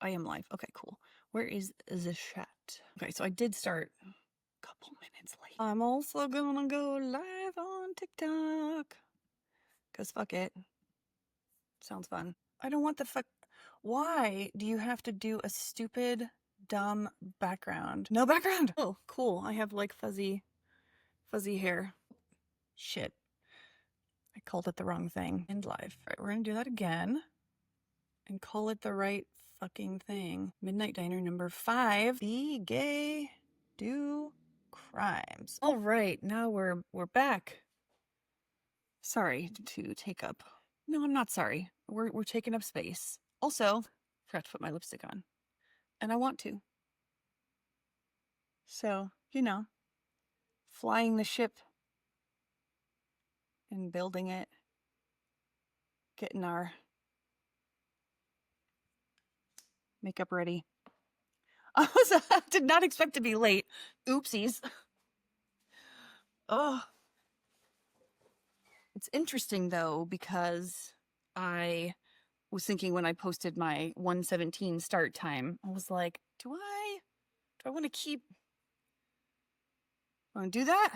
I am live. Okay, cool. Where is the chat? Okay, so I did start a couple minutes late. I'm also gonna go live on TikTok. Cause fuck it. Sounds fun. I don't want the fuck. Why do you have to do a stupid, dumb background? No background! Oh, cool. I have like fuzzy hair. Shit. I called it the wrong thing. And live. All right, we're gonna do that again. And call it the right fucking thing. Midnight Diner number 5. Be gay, do crimes. All right, now we're back. Sorry to take up. No, I'm not sorry. We're taking up space. Also, forgot to put my lipstick on, and I want to. So, you know, flying the ship and building it, getting our makeup ready. I did not expect to be late. Oopsies. Oh. It's interesting though, because I was thinking when I posted my 1:17 start time, I was like, do I want to do that?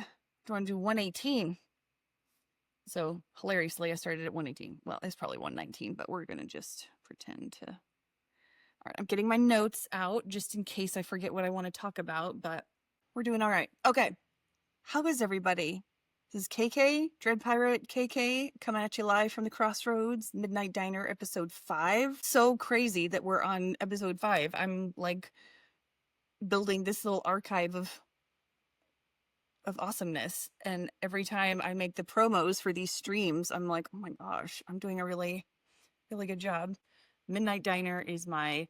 Do I want to do 1:18? So hilariously, I started at 1:18. Well, it's probably 1:19, but we're going to just pretend to. All right, I'm getting my notes out just in case I forget what I want to talk about, but we're doing all right. Okay. How is everybody? This is KK, Dread Pirate KK, coming at you live from the Crossroads, Midnight Diner, episode 5. So crazy that we're on episode 5. I'm like building this little archive of awesomeness. And every time I make the promos for these streams, I'm like, oh my gosh, I'm doing a really, really good job. Midnight Diner is my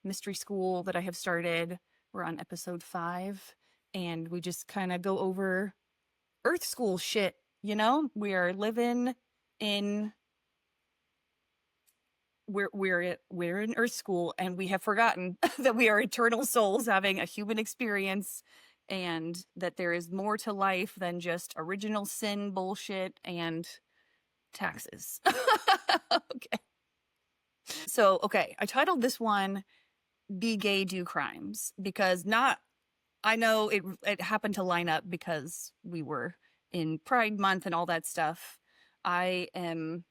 mystery school that I have started. We're on episode 5, and we just kind of go over Earth school shit, you know? We are living in we're in Earth school, and we have forgotten that we are eternal souls having a human experience, and that there is more to life than just original sin bullshit and taxes. Okay. So, okay, I titled this one Be Gay, Do Crimes, because I know it happened to line up because we were in Pride Month and all that stuff. I am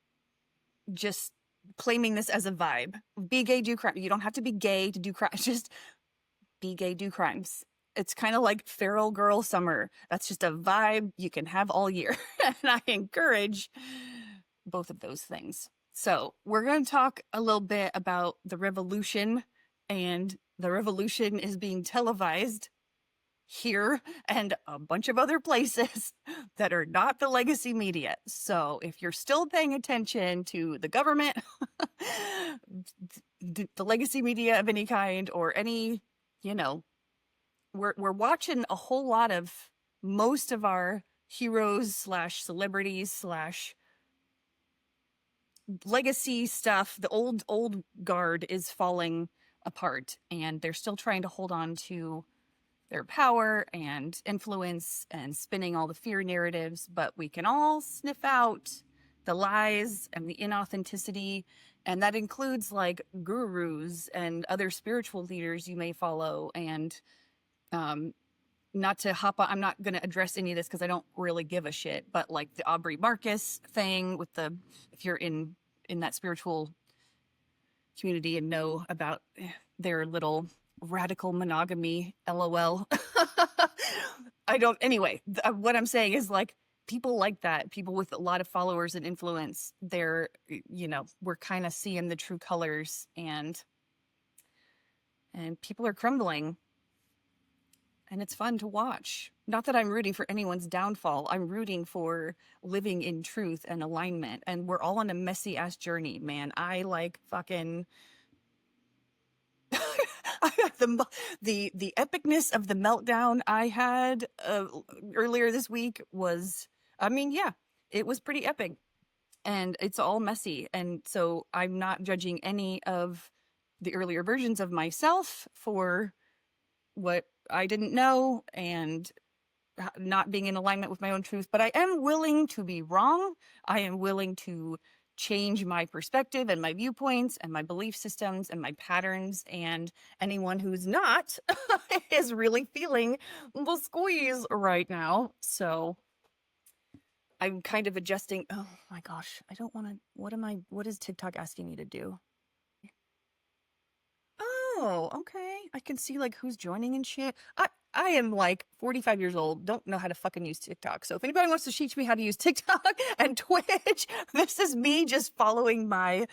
just claiming this as a vibe. Be gay, do crimes. You don't have to be gay to do crimes. Just be gay, do crimes. It's kind of like feral girl summer. That's just a vibe you can have all year. And I encourage both of those things. So we're going to talk a little bit about the revolution, and the revolution is being televised here and a bunch of other places that are not the legacy media. So if you're still paying attention to the government, the legacy media of any kind, or any, you know, we're watching a whole lot of most of our heroes slash celebrities slash legacy stuff. The old guard is falling apart, and they're still trying to hold on to their power and influence and spinning all the fear narratives, but we can all sniff out the lies and the inauthenticity, and that includes like gurus and other spiritual leaders you may follow. And not to hop on, I'm not going to address any of this because I don't really give a shit, but like the Aubrey Marcus thing with if you're in that spiritual community and know about their little radical monogamy, LOL. Anyway, what I'm saying is, like, people like that, people with a lot of followers and influence, they're, you know, we're kind of seeing the true colors, and people are crumbling, and it's fun to watch. Not that I'm rooting for anyone's downfall. I'm rooting for living in truth and alignment, and we're all on a messy ass journey, man. I like fucking the epicness of the meltdown I had earlier this week was, I mean, yeah, it was pretty epic, and it's all messy. And so I'm not judging any of the earlier versions of myself for what I didn't know and not being in alignment with my own truth, but I am willing to be wrong. I am willing to change my perspective and my viewpoints and my belief systems and my patterns. And anyone who's not is really feeling the squeeze right now. So I'm kind of adjusting. Oh my gosh, I don't want to. What is TikTok asking me to do? Oh, okay. I can see like who's joining and shit. I am like 45 years old, don't know how to fucking use TikTok. So if anybody wants to teach me how to use TikTok and Twitch, this is me just following my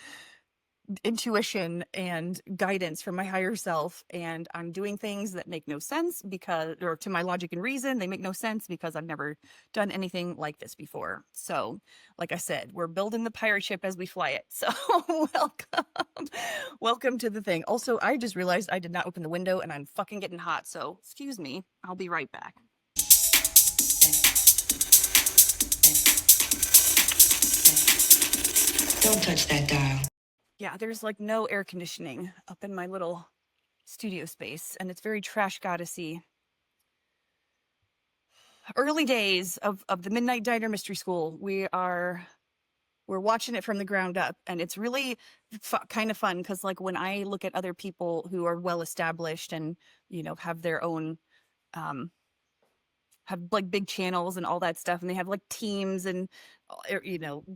intuition and guidance from my higher self, and I'm doing things that make no sense because, or to my logic and reason, they make no sense because I've never done anything like this before. So like I said, we're building the pirate ship as we fly it. So welcome to the thing. Also, I just realized I did not open the window and I'm fucking getting hot, so excuse me, I'll be right back. Don't touch that dial. Yeah, there's like no air conditioning up in my little studio space, and it's very trash goddessy. Early days of the Midnight Diner Mystery School. We're watching it from the ground up, and it's really kind of fun because like when I look at other people who are well established and have their own have like big channels and all that stuff, and they have like teams and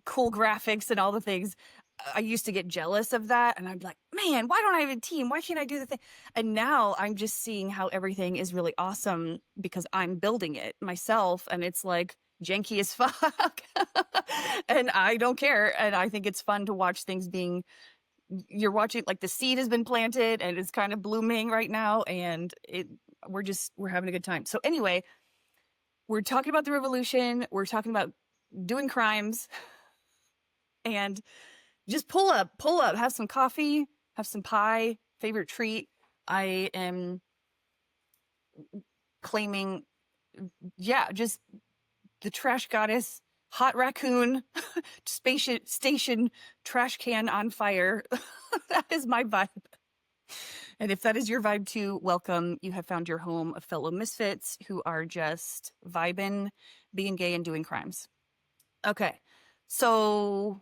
cool graphics and all the things. I used to get jealous of that, and I'd be like, man, why don't I have a team? Why can't I do the thing? And now I'm just seeing how everything is really awesome because I'm building it myself, and it's like janky as fuck. And I don't care, and I think it's fun to watch things being, you're watching like the seed has been planted and it's kind of blooming right now, and we're having a good time. So anyway, we're talking about the revolution, we're talking about doing crimes, and just pull up, have some coffee, have some pie, favorite treat. I am claiming, yeah, just the trash goddess, hot raccoon, station trash can on fire. That is my vibe. And if that is your vibe too, welcome. You have found your home of fellow misfits who are just vibing, being gay, and doing crimes. Okay, so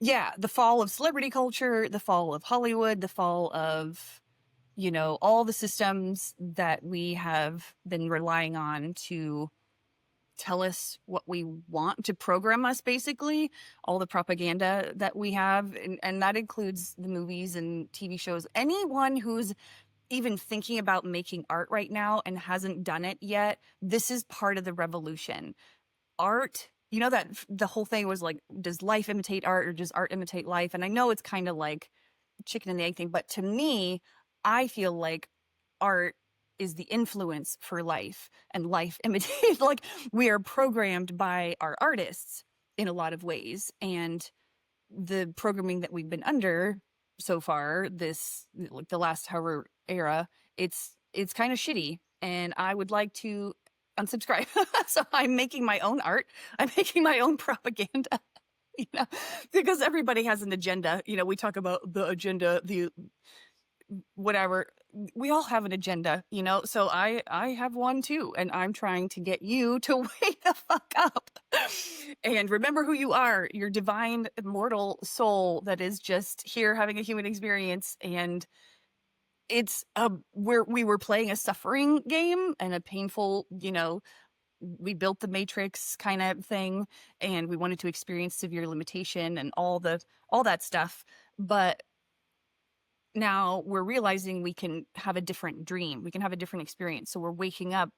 yeah, the fall of celebrity culture, the fall of Hollywood, the fall of, all the systems that we have been relying on to tell us what we want, to program us, basically, all the propaganda that we have. And that includes the movies and TV shows. Anyone who's even thinking about making art right now and hasn't done it yet, this is part of the revolution. Art, that the whole thing was like, does life imitate art or does art imitate life? And I know it's kind of like chicken and the egg thing, but to me, I feel like art is the influence for life, and life imitates, like we are programmed by our artists in a lot of ways. And the programming that we've been under so far, this, like the last however era, it's kind of shitty, and I would like to unsubscribe. So I'm making my own art. I'm making my own propaganda, because everybody has an agenda. We talk about the agenda, the whatever. We all have an agenda, so I have one too, and I'm trying to get you to wake the fuck up and remember who you are, your divine immortal soul that is just here having a human experience. And it's we were playing a suffering game and a painful, we built the Matrix kind of thing, and we wanted to experience severe limitation and all that stuff. But now we're realizing we can have a different dream. We can have a different experience. So we're waking up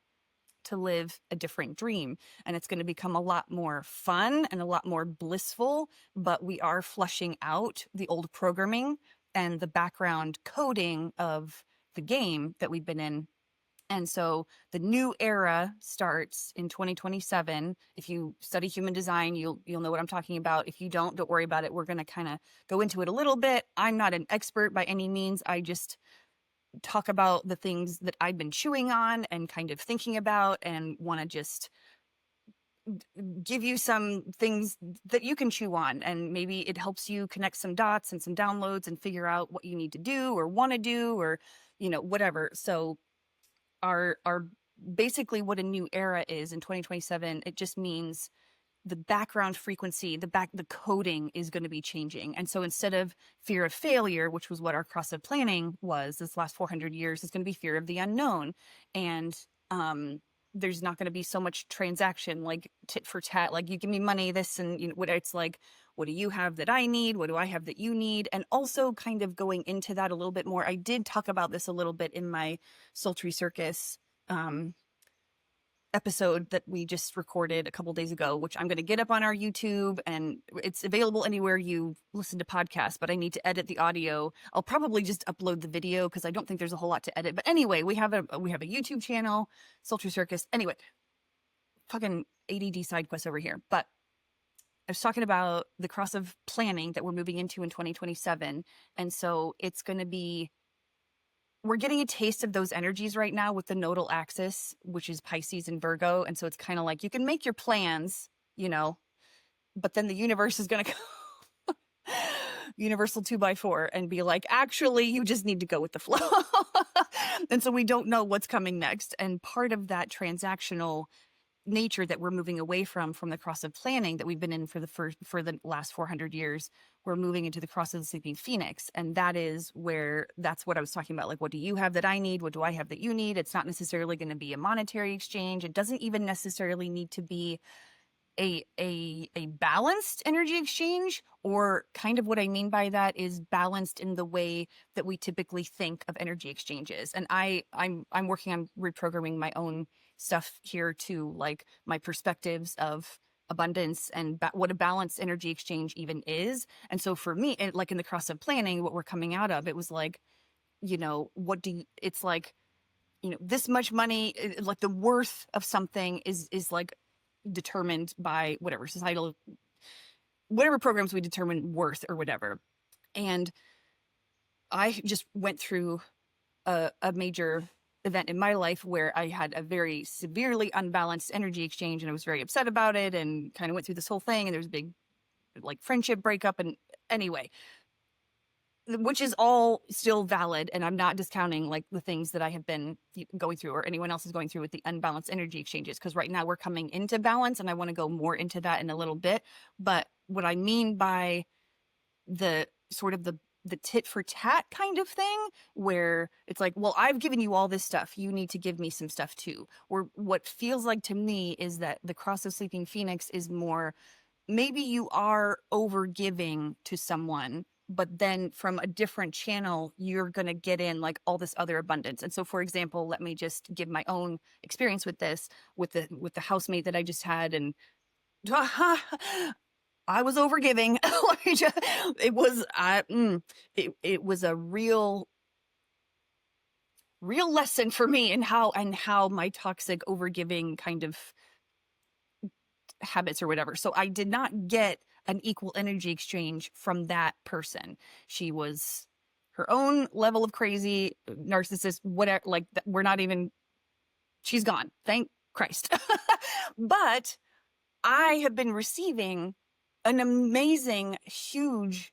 to live a different dream, and it's going to become a lot more fun and a lot more blissful. But we are flushing out the old programming and the background coding of the game that we've been in. And so the new era starts in 2027. If you study human design, you'll know what I'm talking about. If you don't worry about it. We're going to kind of go into it a little bit. I'm not an expert by any means. I just talk about the things that I've been chewing on and kind of thinking about, and want to just give you some things that you can chew on, and maybe it helps you connect some dots and some downloads and figure out what you need to do or want to do, or whatever. So our basically what a new era is in 2027, it just means the background frequency, the coding is going to be changing. And so instead of fear of failure, which was what our cross of planning was this last 400 years, it's going to be fear of the unknown. And there's not going to be so much transaction, like tit for tat, like you give me money, this, and you know what. It's like, what do you have that I need? What do I have that you need? And also kind of going into that a little bit more. I did talk about this a little bit in my Sultry Circus episode that we just recorded a couple days ago, which I'm going to get up on our YouTube, and it's available anywhere you listen to podcasts, but I need to edit the audio. I'll probably just upload the video because I don't think there's a whole lot to edit. But anyway, we have a YouTube channel, Sultry Circus. Anyway, fucking ADD side quest over here. But I was talking about the cross of planning that we're moving into in 2027. And so it's going to be, we're getting a taste of those energies right now with the nodal axis, which is Pisces and Virgo. And so it's kind of like you can make your plans, you know, but then the universe is going to go universal 2x4 and be like, actually, you just need to go with the flow. And so we don't know what's coming next. And part of that transactional nature that we're moving away from the cross of planning that we've been in for the last 400 years, we're moving into the cross of the sleeping phoenix. And that is where, that's what I was talking about. Like, what do you have that I need? What do I have that you need? It's not necessarily going to be a monetary exchange. It doesn't even necessarily need to be a balanced energy exchange, or kind of what I mean by that is balanced in the way that we typically think of energy exchanges. And I'm working on reprogramming my own stuff here to like my perspectives of abundance and what a balanced energy exchange even is. And so for me, like in the cross of planning, what we're coming out of, it was like, you know, it's like, you know, this much money, like the worth of something is like determined by whatever societal, whatever programs we determine worth or whatever. And I just went through a major event in my life where I had a very severely unbalanced energy exchange, and I was very upset about it, and kind of went through this whole thing, and there was a big like friendship breakup. And anyway, which is all still valid, and I'm not discounting like the things that I have been going through or anyone else is going through with the unbalanced energy exchanges, because right now we're coming into balance, and I want to go more into that in a little bit. But what I mean by the sort of the tit for tat kind of thing, where it's like, well, I've given you all this stuff, you need to give me some stuff too. Or what feels like to me is that the cross of sleeping phoenix is more, maybe you are over giving to someone, but then from a different channel, you're going to get in like all this other abundance. And so, for example, let me just give my own experience with this, with the housemate that I just had. And I was over giving. It was a real lesson for me in how my toxic overgiving kind of habits or whatever. So I did not get an equal energy exchange from that person. She was her own level of crazy, narcissist, whatever, like we're not even, she's gone. Thank Christ. But I have been receiving an amazing, huge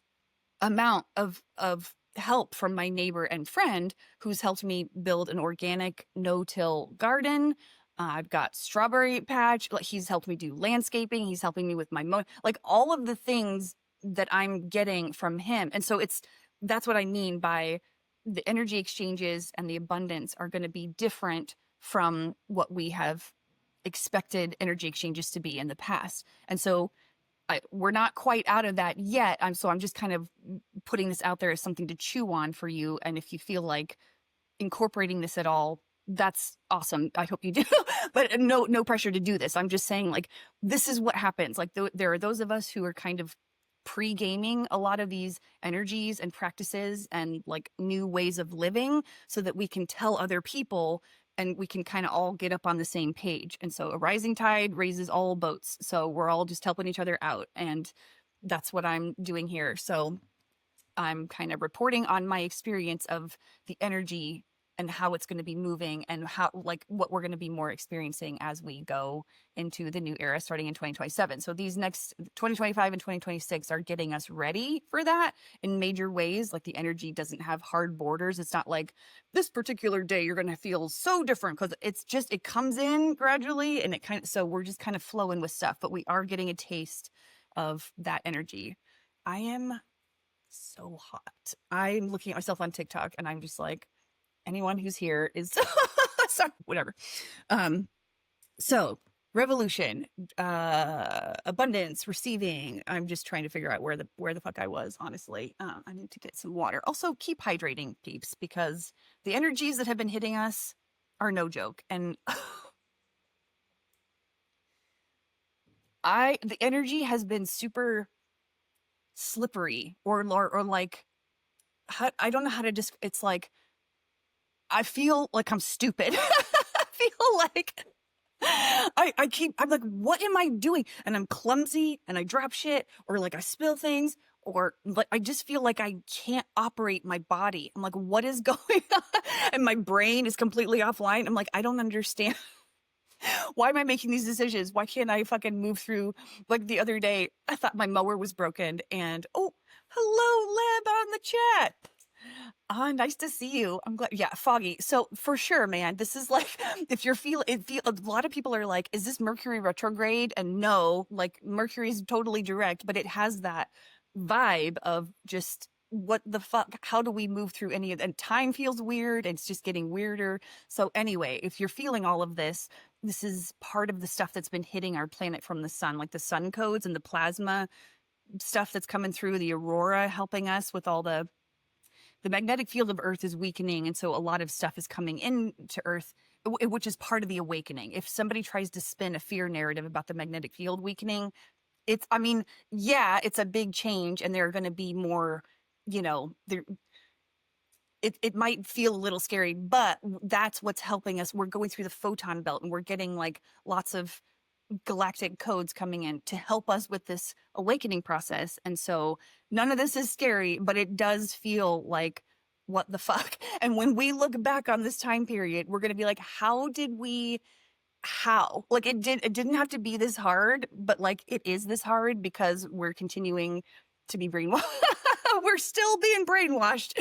amount of help from my neighbor and friend who's helped me build an organic no-till garden. I've got strawberry patch. Like, he's helped me do landscaping. He's helping me with my like all of the things that I'm getting from him. And so that's what I mean by the energy exchanges and the abundance are going to be different from what we have expected energy exchanges to be in the past. And so we're not quite out of that yet. So I'm just kind of putting this out there as something to chew on for you. And if you feel like incorporating this at all, that's awesome. I hope you do. But no pressure to do this. I'm just saying, like, this is what happens. Like, there are those of us who are kind of pre-gaming a lot of these energies and practices and like new ways of living so that we can tell other people and we can kind of all get up on the same page. And so a rising tide raises all boats. So we're all just helping each other out. And that's what I'm doing here. So I'm kind of reporting on my experience of the energy and how it's going to be moving and how, like, what we're going to be more experiencing as we go into the new era starting in 2027. So these next 2025 and 2026 are getting us ready for that in major ways. Like the energy doesn't have hard borders. It's not like this particular day you're going to feel so different, because it's just, it comes in gradually and it kind of, so we're just kind of flowing with stuff, but we are getting a taste of that energy. I am so hot. I'm looking at myself on TikTok and I'm just like, anyone who's here is sorry, whatever. So revolution, abundance, receiving. I'm just trying to figure out where the fuck I was, honestly. I need to get some water. Also, keep hydrating, peeps, because the energies that have been hitting us are no joke. And the energy has been super slippery or like, I don't know how to just, it's like, I feel like I'm stupid. I feel like I'm like, what am I doing? And I'm clumsy and I drop shit, or like I spill things, or like I just feel like I can't operate my body. I'm like, what is going on? And my brain is completely offline. I'm like, I don't understand. Why am I making these decisions? Why can't I fucking move through? Like the other day, I thought my mower was broken, and oh, hello, Leb on the chat. Nice to see you. I'm glad. Yeah, Foggy. So for sure, man, this is like, if you're a lot of people are like, is this Mercury retrograde? And no, like Mercury is totally direct, but it has that vibe of just, what the fuck? How do we move through any of, and time feels weird. And it's just getting weirder. So anyway, if you're feeling all of this, this is part of the stuff that's been hitting our planet from the sun, like the sun codes and the plasma stuff that's coming through, the aurora helping us with all the magnetic field of Earth is weakening. And so a lot of stuff is coming into Earth, which is part of the awakening. If somebody tries to spin a fear narrative about the magnetic field weakening, I mean, yeah, it's a big change, and there are going to be more, it might feel a little scary, but that's what's helping us. We're going through the photon belt, and we're getting like lots of galactic codes coming in to help us with this awakening process. And so none of this is scary, but it does feel like, what the fuck? And when we look back on this time period, we're going to be like, how? Like it didn't have to be this hard, but like it is this hard because we're continuing to be brainwashed. We're still being brainwashed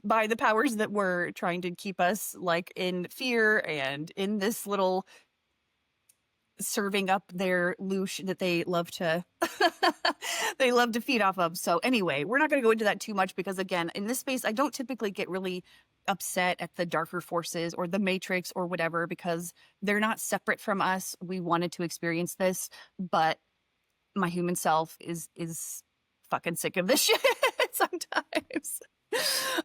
by the powers that were trying to keep us like in fear and in this little serving up their loosh that they love to feed off of. So anyway, we're not going to go into that too much, because again, in this space, I don't typically get really upset at the darker forces or the matrix or whatever, because they're not separate from us. We wanted to experience this, but my human self is fucking sick of this shit sometimes.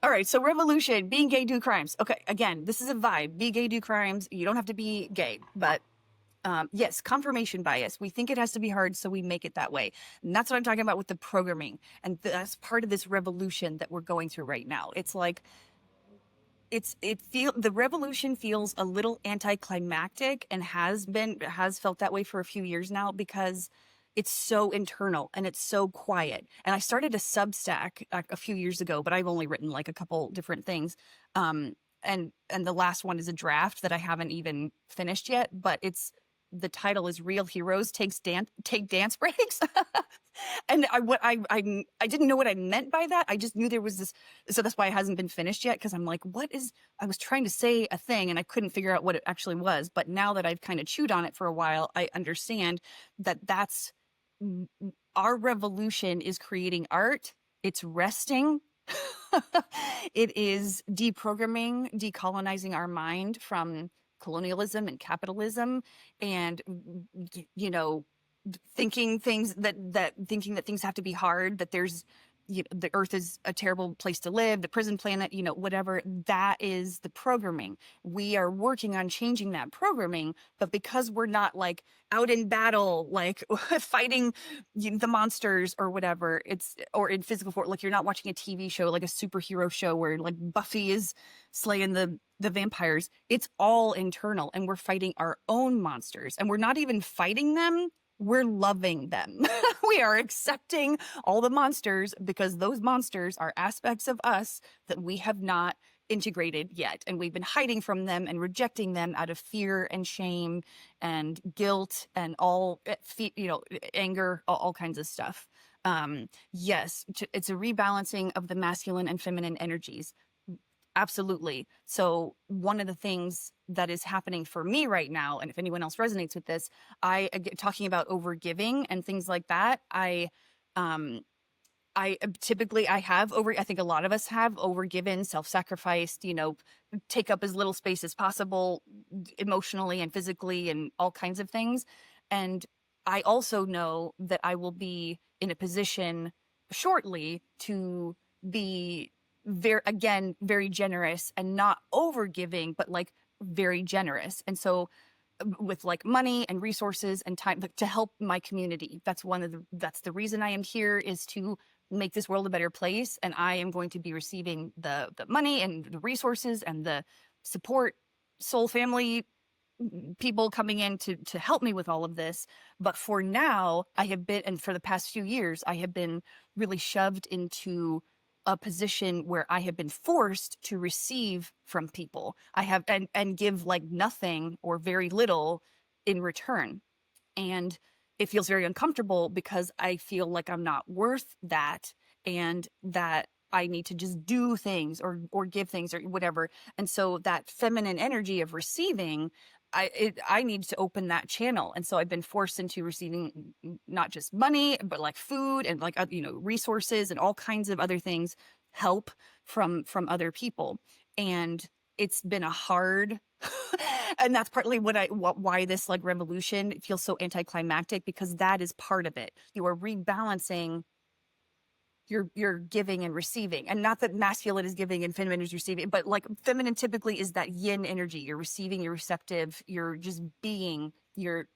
All right, so revolution, being gay, do crimes. Okay, again, this is a vibe. Be gay, do crimes. You don't have to be gay, but yes, confirmation bias. We think it has to be hard, so we make it that way. And that's what I'm talking about with the programming. And that's part of this revolution that we're going through right now. It's like, the revolution feels a little anticlimactic, and has felt that way for a few years now, because it's so internal and it's so quiet. And I started a Substack a few years ago, but I've only written like a couple different things. And the last one is a draft that I haven't even finished yet, but the title is Real Heroes Take Dance Breaks. And I didn't know what I meant by that. I just knew there was this, so that's why it hasn't been finished yet. Cause I'm like, I was trying to say a thing and I couldn't figure out what it actually was. But now that I've kind of chewed on it for a while, I understand that that's our revolution is creating art. It's resting. It is deprogramming, decolonizing our mind from colonialism and capitalism, and thinking that things have to be hard, that there's the earth is a terrible place to live, the prison planet, whatever. That is the programming. We are working on changing that programming, but because we're not like out in battle, like fighting the monsters or whatever, or in physical form, like you're not watching a TV show, like a superhero show where like Buffy is slaying the vampires. It's all internal, and we're fighting our own monsters, and we're not even fighting them. We're loving them. We are accepting all the monsters, because those monsters are aspects of us that we have not integrated yet. And we've been hiding from them and rejecting them out of fear and shame and guilt and all, anger, all kinds of stuff. Yes, it's a rebalancing of the masculine and feminine energies. Absolutely. So one of the things that is happening for me right now, and if anyone else resonates with this, talking about overgiving and things like that, um, I typically I have over I think a lot of us have overgiven, self-sacrificed, take up as little space as possible emotionally and physically and all kinds of things. And I also know that I will be in a position shortly to be very generous and not overgiving, but like very generous. And so with like money and resources and time, like, to help my community. That's the reason I am here, is to make this world a better place. And I am going to be receiving the money and the resources and the support, soul family people coming in to help me with all of this. But for now, and for the past few years, I have been really shoved into a position where I have been forced to receive from people. I have and give like nothing or very little in return. And it feels very uncomfortable because I feel like I'm not worth that, and that I need to just do things or give things or whatever. And so that feminine energy of receiving, I need to open that channel. And so I've been forced into receiving not just money, but like food and like, resources and all kinds of other things, help from other people. And it's been a hard, and that's partly why this like revolution feels so anticlimactic, because that is part of it. You are rebalancing your giving and receiving, and not that masculine is giving and feminine is receiving, but like feminine typically is that yin energy. You're receiving, you're receptive, you're just being, you're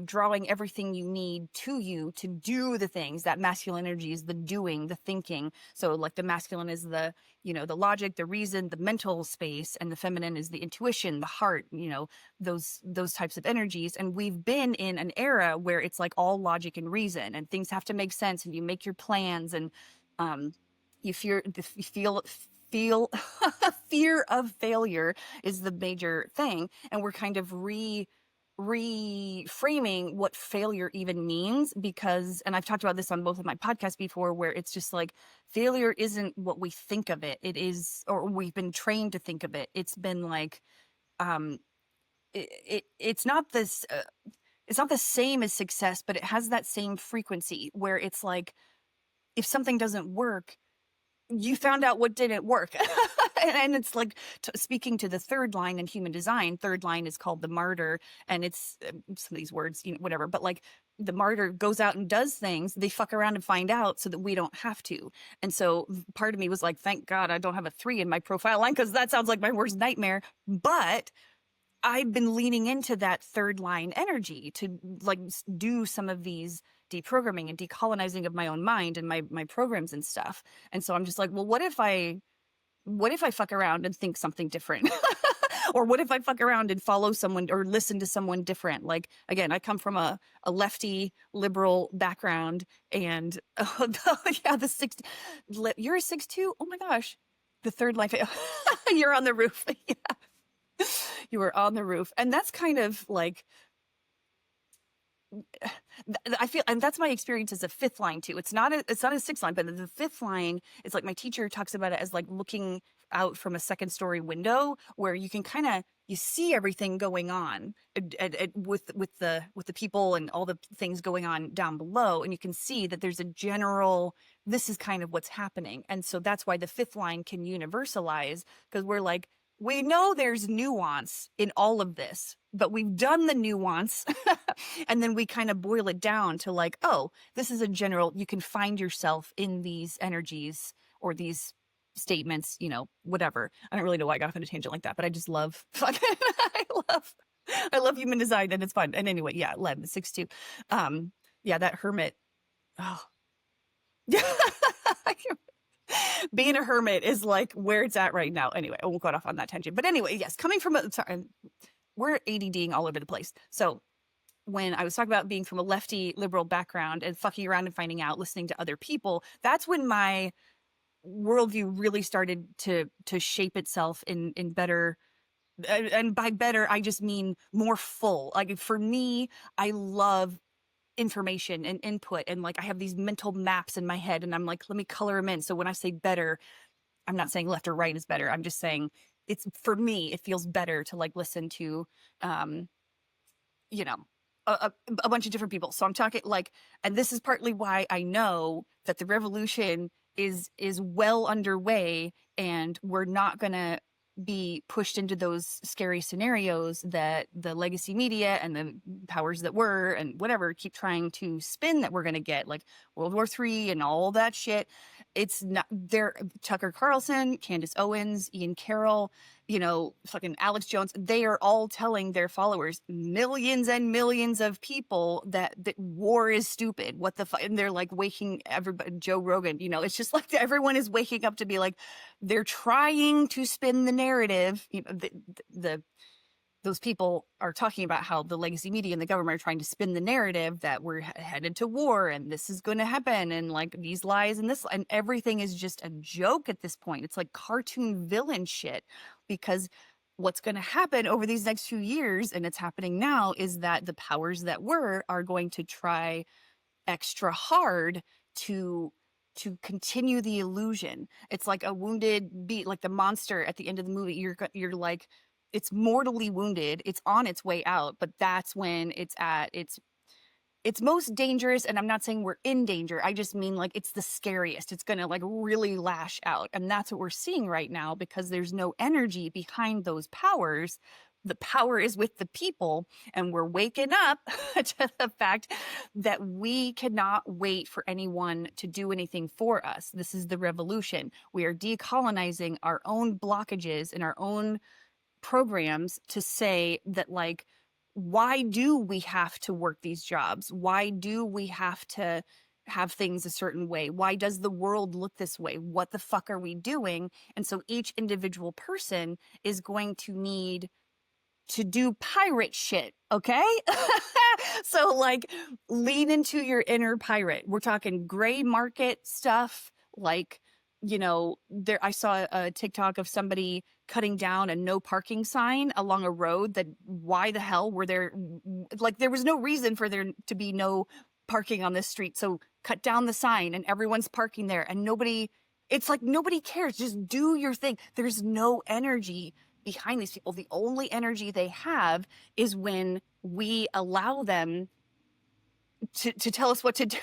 drawing everything you need to you to do the things. That masculine energy is the doing, the thinking. So like the masculine is the logic, the reason, the mental space, and the feminine is the intuition, the heart, those types of energies. And we've been in an era where it's like all logic and reason, and things have to make sense, and you make your plans, and you feel fear of failure is the major thing. And we're kind of reframing what failure even means, because, and I've talked about this on both of my podcasts before, where it's just like failure isn't what we think of it. It is, or we've been trained to think of it. It's been like, it's not this, it's not the same as success, but it has that same frequency where it's like, if something doesn't work, you found out what didn't work. And it's like, speaking to the third line in human design, third line is called the martyr. And it's some of these words, whatever, but like the martyr goes out and does things, they fuck around and find out so that we don't have to. And so part of me was like, thank God I don't have a 3 in my profile line, because that sounds like my worst nightmare. But I've been leaning into that third line energy to like do some of these deprogramming and decolonizing of my own mind and my programs and stuff. And so I'm just like, well, what if I fuck around and think something different? Or what if I fuck around and follow someone or listen to someone different? Like, again, I come from a lefty liberal background, and yeah, you're a 6'2"? Oh my gosh. The third life. You're on the roof. Yeah. You were on the roof. And that's kind of like, I feel, and that's my experience as a fifth line too. It's not a sixth line, but the fifth line, it's like my teacher talks about it as like looking out from a second story window, where you can you see everything going on with the people and all the things going on down below. And you can see that there's a general, this is kind of what's happening. And so that's why the fifth line can universalize, because we're like, we know there's nuance in all of this, but we've done the nuance and then we kind of boil it down to like, oh, this is a general, you can find yourself in these energies or these statements, whatever. I don't really know why I got off on a tangent like that, but I just love, I love human design, and it's fun. And anyway, yeah, 6'2". Yeah, that hermit. Oh, being a hermit is like where it's at right now. Anyway, I won't go off on that tangent. But anyway, yes, coming from we're ADDing all over the place. So when I was talking about being from a lefty liberal background and fucking around and finding out, listening to other people, that's when my worldview really started to shape itself in better, and by better I just mean more full. Like for me, I love information and input, and like I have these mental maps in my head and I'm like, let me color them in. So when I say better, I'm not saying left or right is better. I'm just saying it's, for me, it feels better to like listen to um you know, a bunch of different people. So I'm talking like, and this is partly why I know that the revolution is well underway, and we're not gonna be pushed into those scary scenarios that the legacy media and the powers that were and whatever keep trying to spin that we're gonna get, like World War III and all that shit. It's not there. Tucker Carlson, Candace Owens, Ian Carroll, fucking Alex Jones, they are all telling their followers, millions and millions of people, that war is stupid. What the fuck? And they're like waking everybody, Joe Rogan, it's just like everyone is waking up to be like, they're trying to spin the narrative. Those people are talking about how the legacy media and the government are trying to spin the narrative that we're headed to war and this is going to happen, and like these lies and this, and everything is just a joke at this point. It's like cartoon villain shit, because what's going to happen over these next few years, and it's happening now, is that the powers that were are going to try extra hard to continue the illusion. It's like a wounded bee, like the monster at the end of the movie. You're like, it's mortally wounded, it's on its way out, but that's when it's at its most dangerous. And I'm not saying we're in danger, I just mean like it's the scariest. It's gonna like really lash out, and that's what we're seeing right now, because there's no energy behind those powers. The power is with the people, and we're waking up to the fact that we cannot wait for anyone to do anything for us. This is the revolution. We are decolonizing our own blockages and our own programs to say that, like, why do we have to work these jobs? Why do we have to have things a certain way? Why does the world look this way? What the fuck are we doing? And so each individual person is going to need to do pirate shit, okay? So like, lean into your inner pirate. We're talking gray market stuff, like, there, I saw a TikTok of somebody cutting down a no parking sign along a road that, why the hell were there, like, there was no reason for there to be no parking on this street. So cut down the sign and everyone's parking there, and it's like nobody cares. Just do your thing. There's no energy behind these people. The only energy they have is when we allow them to tell us what to do.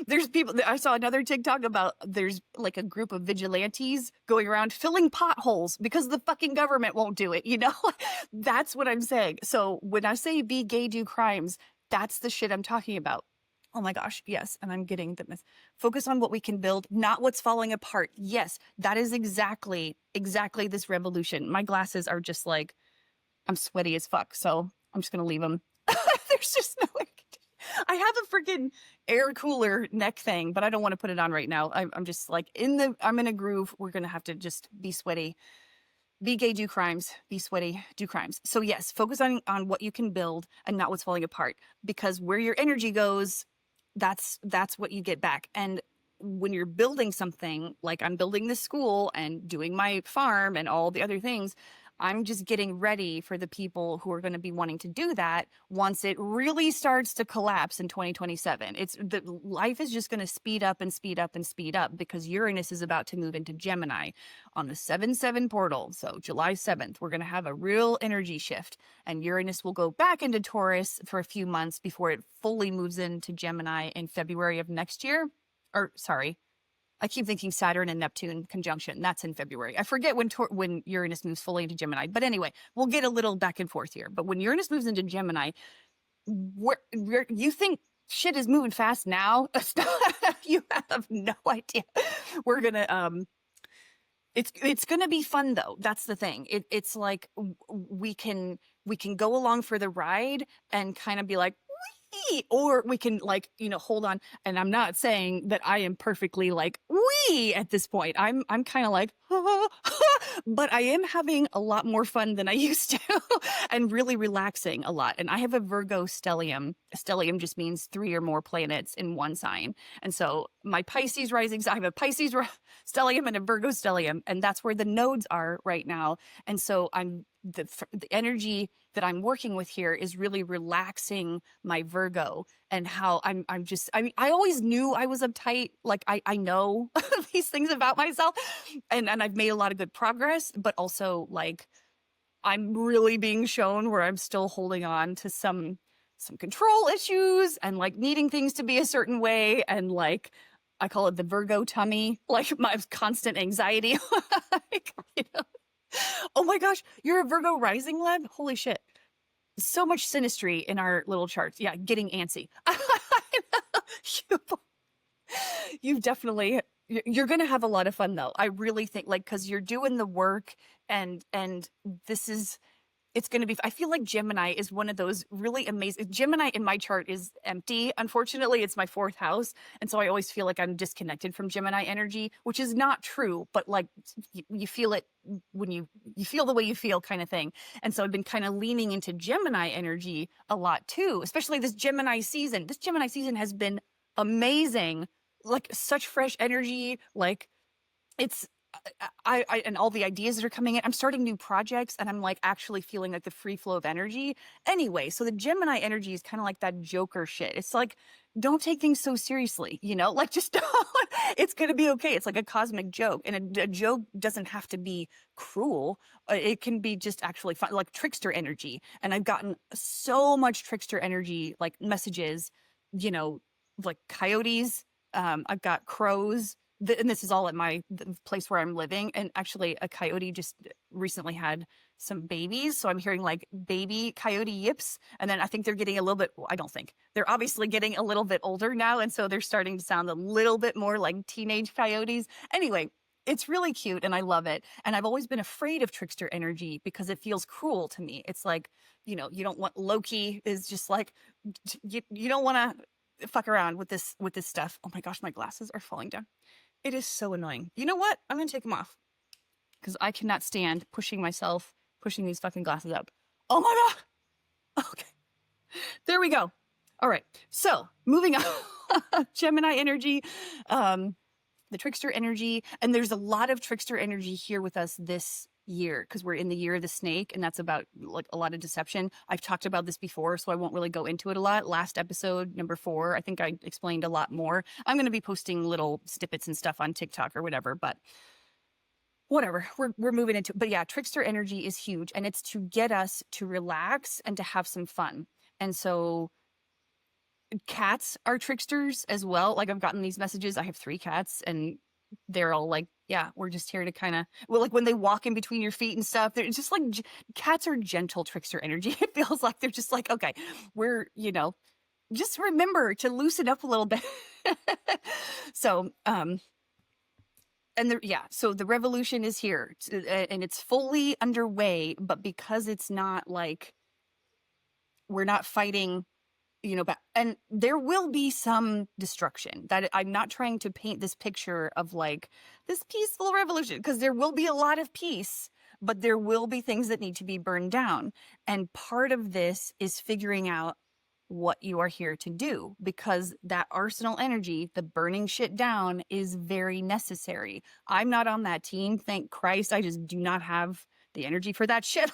There's people, I saw another TikTok about, there's like a group of vigilantes going around filling potholes because the fucking government won't do it, That's what I'm saying. So when I say be gay, do crimes, that's the shit I'm talking about. Oh my gosh, yes. And I'm getting the focus on what we can build, not what's falling apart. Yes, that is exactly this revolution. My glasses are just like, I'm sweaty as fuck, so I'm just gonna leave them. There's just no way. I have a freaking air cooler neck thing, but I don't want to put it on right now. I'm just like I'm in a groove. We're gonna have to just be sweaty. Be gay, do crimes. Be sweaty, do crimes. So yes, focus on what you can build and not what's falling apart, because where your energy goes, that's what you get back. And when you're building something, like I'm building this school and doing my farm and all the other things, I'm just getting ready for the people who are going to be wanting to do that once it really starts to collapse in 2027. Life is just going to speed up and speed up and speed up, because Uranus is about to move into Gemini on the 7/7 portal. So July 7th, we're going to have a real energy shift, and Uranus will go back into Taurus for a few months before it fully moves into Gemini in February of next year. Or sorry, I keep thinking Saturn and Neptune conjunction. That's in February. I forget when Uranus moves fully into Gemini. But anyway, we'll get a little back and forth here. But when Uranus moves into Gemini, you think shit is moving fast now? You have no idea. We're gonna it's gonna be fun though. That's the thing. It's like we can go along for the ride and kind of be like, or we can like, hold on. And I'm not saying that I am perfectly like we at this point. I'm kind of like, but I am having a lot more fun than I used to and really relaxing a lot. And I have a Virgo stellium. Stellium just means 3 or more planets in one sign. And so my Pisces rising, I have a stellium and a Virgo stellium, and that's where the nodes are right now. And so the energy that I'm working with here is really relaxing my Virgo, and how I mean, I always knew I was uptight. Like I know these things about myself, and I've made a lot of good progress, but also like I'm really being shown where I'm still holding on to some control issues and like needing things to be a certain way, and like I call it the Virgo tummy, like my constant anxiety. Like, you know, oh my gosh, you're a Virgo rising, Leb? Holy shit. So much synastry in our little charts. Yeah, getting antsy. You've definitely, you're going to have a lot of fun though. I really think, like, because you're doing the work, and this is, it's going to be, I feel like Gemini is one of those really amazing. Gemini in my chart is empty. Unfortunately, it's my 4th house. And so I always feel like I'm disconnected from Gemini energy, which is not true, but like you feel it when you feel the way you feel, kind of thing. And so I've been kind of leaning into Gemini energy a lot too, especially this Gemini season. This Gemini season has been amazing, like such fresh energy. Like it's, I and all the ideas that are coming in, I'm starting new projects, and I'm like actually feeling like the free flow of energy. Anyway, so the Gemini energy is kind of like that Joker shit. It's like, don't take things so seriously, you know, like just don't, it's going to be okay. It's like a cosmic joke, and a joke doesn't have to be cruel. It can be just actually fun, like trickster energy. And I've gotten so much trickster energy, like messages, you know, like coyotes. I've got crows, and this is all at the place where I'm living. And actually, a coyote just recently had some babies. So I'm hearing like baby coyote yips. And then I think they're getting a little bit, well, I don't think, they're obviously getting a little bit older now. And so they're starting to sound a little bit more like teenage coyotes. Anyway, it's really cute and I love it. And I've always been afraid of trickster energy because it feels cruel to me. It's like, you know, you don't want, Loki is just like, you don't want to fuck around with this stuff. Oh my gosh, my glasses are falling down. It is so annoying. You know what? I'm going to take them off because I cannot stand pushing these fucking glasses up. Oh my God. Okay. There we go. All right. So moving on, Gemini energy, the trickster energy. And there's a lot of trickster energy here with us this year because we're in the year of the snake, and that's about like a lot of deception. I've talked about this before, so I won't really go into it a lot. Last episode, number 4, I think I explained a lot more. I'm going to be posting little snippets and stuff on TikTok or whatever, but whatever, we're moving into, but yeah, trickster energy is huge, and it's to get us to relax and to have some fun. And so cats are tricksters as well. Like I've gotten these messages. I have 3 cats, and they're all like, yeah, we're just here to kind of, well, like when they walk in between your feet and stuff, they're just like, cats are gentle trickster energy. It feels like they're just like, okay, we're, you know, just remember to loosen up a little bit. So, and so the revolution is here, and it's fully underway, but because it's not like, we're not fighting, you know, but, and there will be some destruction. That I'm not trying to paint this picture of like this peaceful revolution, because there will be a lot of peace, but there will be things that need to be burned down. And part of this is figuring out what you are here to do, because that arsenal energy, the burning shit down, is very necessary. I'm not on that team, thank Christ. I just do not have the energy for that shit.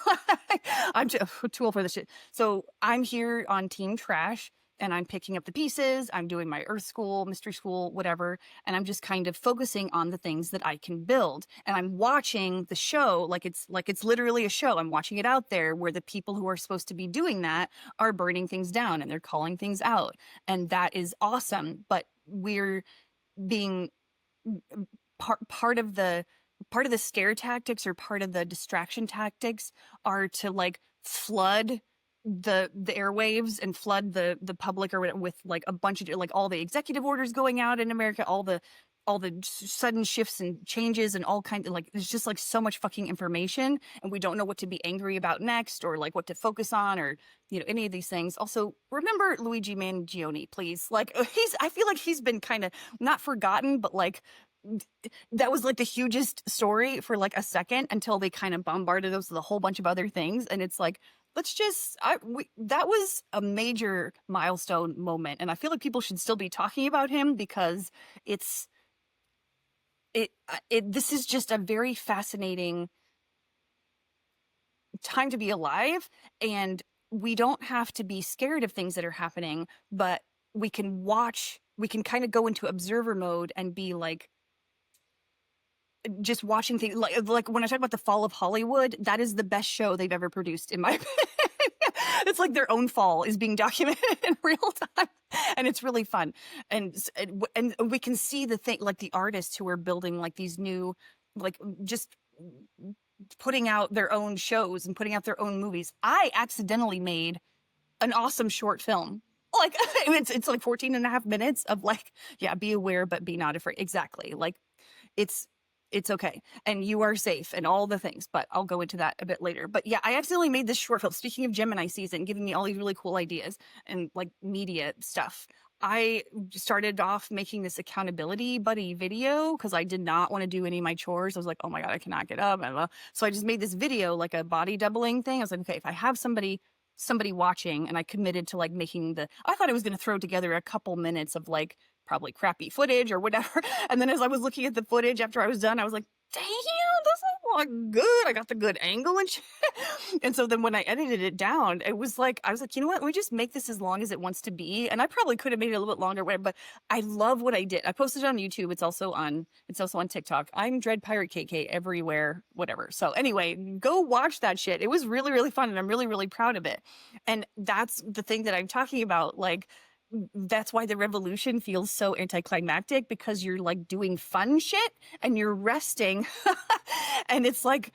I'm too old for this shit. So I'm here on team trash, and I'm picking up the pieces. I'm doing my earth school, mystery school, whatever. And I'm just kind of focusing on the things that I can build. And I'm watching the show like it's literally a show. I'm watching it out there where the people who are supposed to be doing that are burning things down and they're calling things out. And that is awesome. But we're being part of the scare tactics, or part of the distraction tactics, are to like flood the airwaves and flood the public, or with like a bunch of like all the executive orders going out in America, all the sudden shifts and changes, and all kinds of like, there's just like so much fucking information, and we don't know what to be angry about next, or like what to focus on, or, you know, any of these things. Also, remember Luigi Mangione, please. Like I feel like he's been kind of not forgotten, but like that was like the hugest story for like a second until they kind of bombarded us with a whole bunch of other things. And it's like, let's just, that was a major milestone moment. And I feel like people should still be talking about him because it's, this is just a very fascinating time to be alive. And we don't have to be scared of things that are happening, but we can watch, we can kind of go into observer mode and be like, just watching things like when I talk about the fall of Hollywood, that is the best show they've ever produced in my opinion. It's like their own fall is being documented in real time, and it's really fun. And we can see the thing, like the artists who are building like these new, like just putting out their own shows and putting out their own movies. I accidentally made an awesome short film. Like it's like 14 and a half minutes of like, yeah, be aware, but be not afraid. Exactly. Like it's okay and you are safe and all the things, but I'll go into that a bit later. But yeah, I accidentally made this short film. Speaking of Gemini season, giving me all these really cool ideas and like media stuff. I started off making this accountability buddy video because I did not want to do any of my chores. I was like, oh my God, I cannot get up. So I just made this video, like a body doubling thing. I was like, okay, if I have somebody watching, and I committed to like making I thought I was going to throw together a couple minutes of like probably crappy footage or whatever. And then as I was looking at the footage after I was done, I was like, damn, this is like good. I got the good angle and shit. And so then when I edited it down, it was like, I was like, you know what? We just make this as long as it wants to be. And I probably could have made it a little bit longer, but I love what I did. I posted it on YouTube. It's also on TikTok. I'm Dread Pirate KK everywhere, whatever. So anyway, go watch that shit. It was really, really fun. And I'm really, really proud of it. And that's the thing that I'm talking about. Like, that's why the revolution feels so anticlimactic, because you're like doing fun shit and you're resting. And it's like,